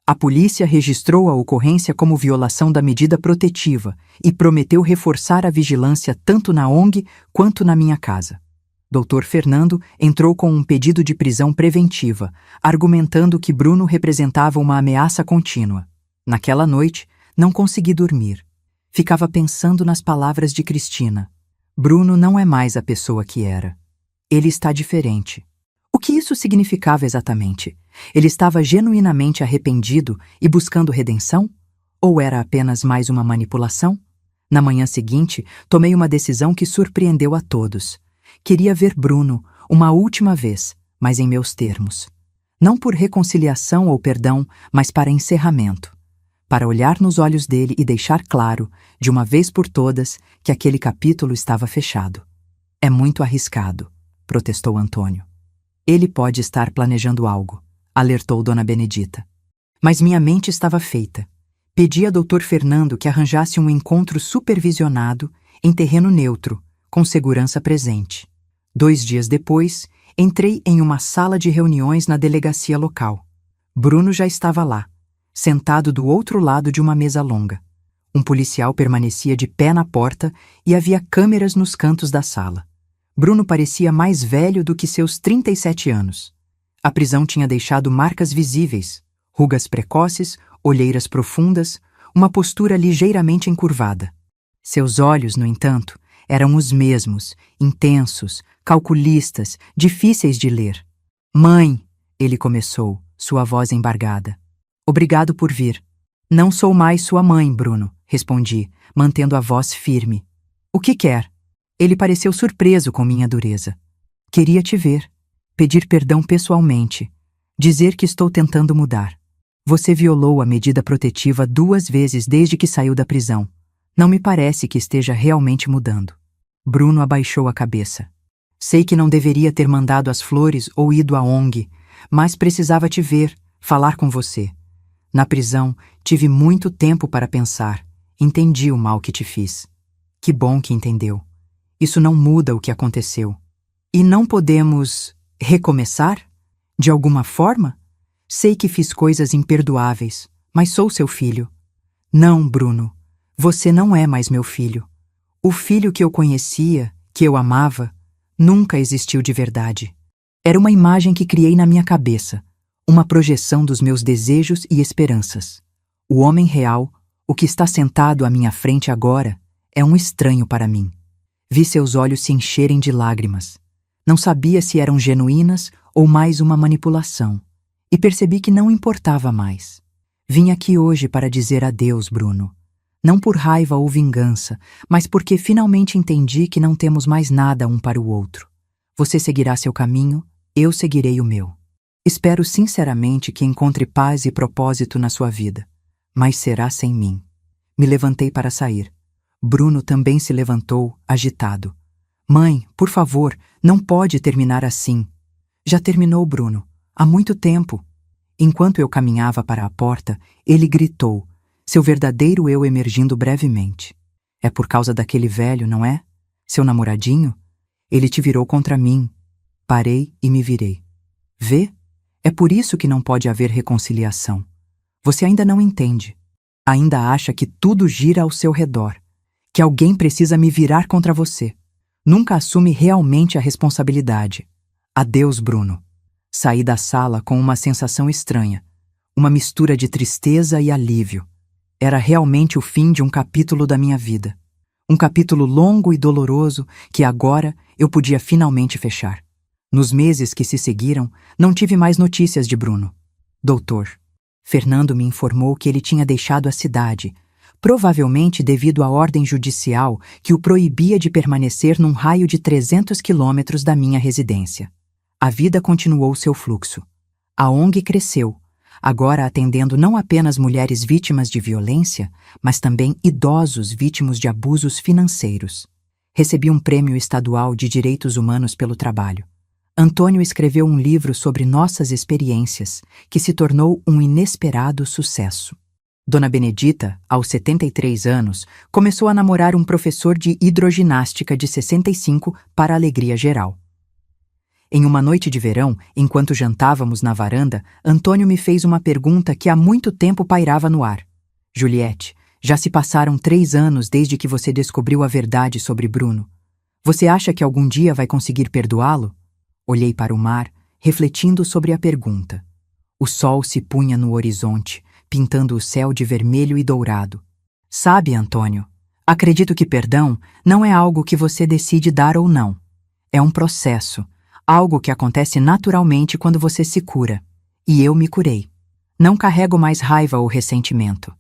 A polícia registrou a ocorrência como violação da medida protetiva e prometeu reforçar a vigilância tanto na ONG quanto na minha casa. Dr. Fernando entrou com um pedido de prisão preventiva, argumentando que Bruno representava uma ameaça contínua. Naquela noite, não consegui dormir. Ficava pensando nas palavras de Cristina. Bruno não é mais a pessoa que era. Ele está diferente. O que isso significava exatamente? Ele estava genuinamente arrependido e buscando redenção? Ou era apenas mais uma manipulação? Na manhã seguinte, tomei uma decisão que surpreendeu a todos. Queria ver Bruno uma última vez, mas em meus termos. Não por reconciliação ou perdão, mas para encerramento. Para olhar nos olhos dele e deixar claro, de uma vez por todas, que aquele capítulo estava fechado. É muito arriscado, protestou Antônio. Ele pode estar planejando algo, alertou Dona Benedita. Mas minha mente estava feita. Pedi a Dr. Fernando que arranjasse um encontro supervisionado em terreno neutro, com segurança presente. 2 dias depois, entrei em uma sala de reuniões na delegacia local. Bruno já estava lá, sentado do outro lado de uma mesa longa. Um policial permanecia de pé na porta e havia câmeras nos cantos da sala. Bruno parecia mais velho do que seus 37 anos. A prisão tinha deixado marcas visíveis, rugas precoces, olheiras profundas, uma postura ligeiramente encurvada. Seus olhos, no entanto, eram os mesmos, intensos, calculistas, difíceis de ler. Mãe, ele começou, sua voz embargada. Obrigado por vir. Não sou mais sua mãe, Bruno, respondi, mantendo a voz firme. O que quer? Ele pareceu surpreso com minha dureza. Queria te ver, pedir perdão pessoalmente, dizer que estou tentando mudar. Você violou a medida protetiva 2 vezes desde que saiu da prisão. Não me parece que esteja realmente mudando. Bruno abaixou a cabeça. Sei que não deveria ter mandado as flores ou ido à ONG, mas precisava te ver, falar com você. Na prisão, tive muito tempo para pensar. Entendi o mal que te fiz. Que bom que entendeu. Isso não muda o que aconteceu. E não podemos recomeçar? De alguma forma? Sei que fiz coisas imperdoáveis, mas sou seu filho. Não, Bruno, você não é mais meu filho. O filho que eu conhecia, que eu amava, nunca existiu de verdade. Era uma imagem que criei na minha cabeça, uma projeção dos meus desejos e esperanças. O homem real, o que está sentado à minha frente agora, é um estranho para mim. Vi seus olhos se encherem de lágrimas. Não sabia se eram genuínas ou mais uma manipulação. E percebi que não importava mais. Vim aqui hoje para dizer adeus, Bruno. Não por raiva ou vingança, mas porque finalmente entendi que não temos mais nada um para o outro. Você seguirá seu caminho, eu seguirei o meu. Espero sinceramente que encontre paz e propósito na sua vida, mas será sem mim. Me levantei para sair. Bruno também se levantou, agitado. Mãe, por favor, não pode terminar assim. Já terminou, Bruno. Há muito tempo. Enquanto eu caminhava para a porta, ele gritou, seu verdadeiro eu emergindo brevemente. É por causa daquele velho, não é? Seu namoradinho? Ele te virou contra mim. Parei e me virei. Vê? É por isso que não pode haver reconciliação. Você ainda não entende. Ainda acha que tudo gira ao seu redor. Que alguém precisa me virar contra você. Nunca assume realmente a responsabilidade. Adeus, Bruno. Saí da sala com uma sensação estranha, uma mistura de tristeza e alívio. Era realmente o fim de um capítulo da minha vida. Um capítulo longo e doloroso que agora eu podia finalmente fechar. Nos meses que se seguiram, não tive mais notícias de Bruno. Doutor, Fernando me informou que ele tinha deixado a cidade, provavelmente devido à ordem judicial que o proibia de permanecer num raio de 300 quilômetros da minha residência. a vida continuou seu fluxo. A ONG cresceu, agora atendendo não apenas mulheres vítimas de violência, mas também idosos vítimas de abusos financeiros. Recebi um prêmio estadual de direitos humanos pelo trabalho. Antônio escreveu um livro sobre nossas experiências, que se tornou um inesperado sucesso. Dona Benedita, aos 73 anos, começou a namorar um professor de hidroginástica de 65 para a alegria geral. Em uma noite de verão, enquanto jantávamos na varanda, Antônio me fez uma pergunta que há muito tempo pairava no ar. Juliette, já se passaram 3 anos desde que você descobriu a verdade sobre Bruno. Você acha que algum dia vai conseguir perdoá-lo? Olhei para o mar, refletindo sobre a pergunta. O sol se punha no horizonte, pintando o céu de vermelho e dourado. Sabe, Antônio, acredito que perdão não é algo que você decide dar ou não. É um processo, algo que acontece naturalmente quando você se cura. E eu me curei. Não carrego mais raiva ou ressentimento.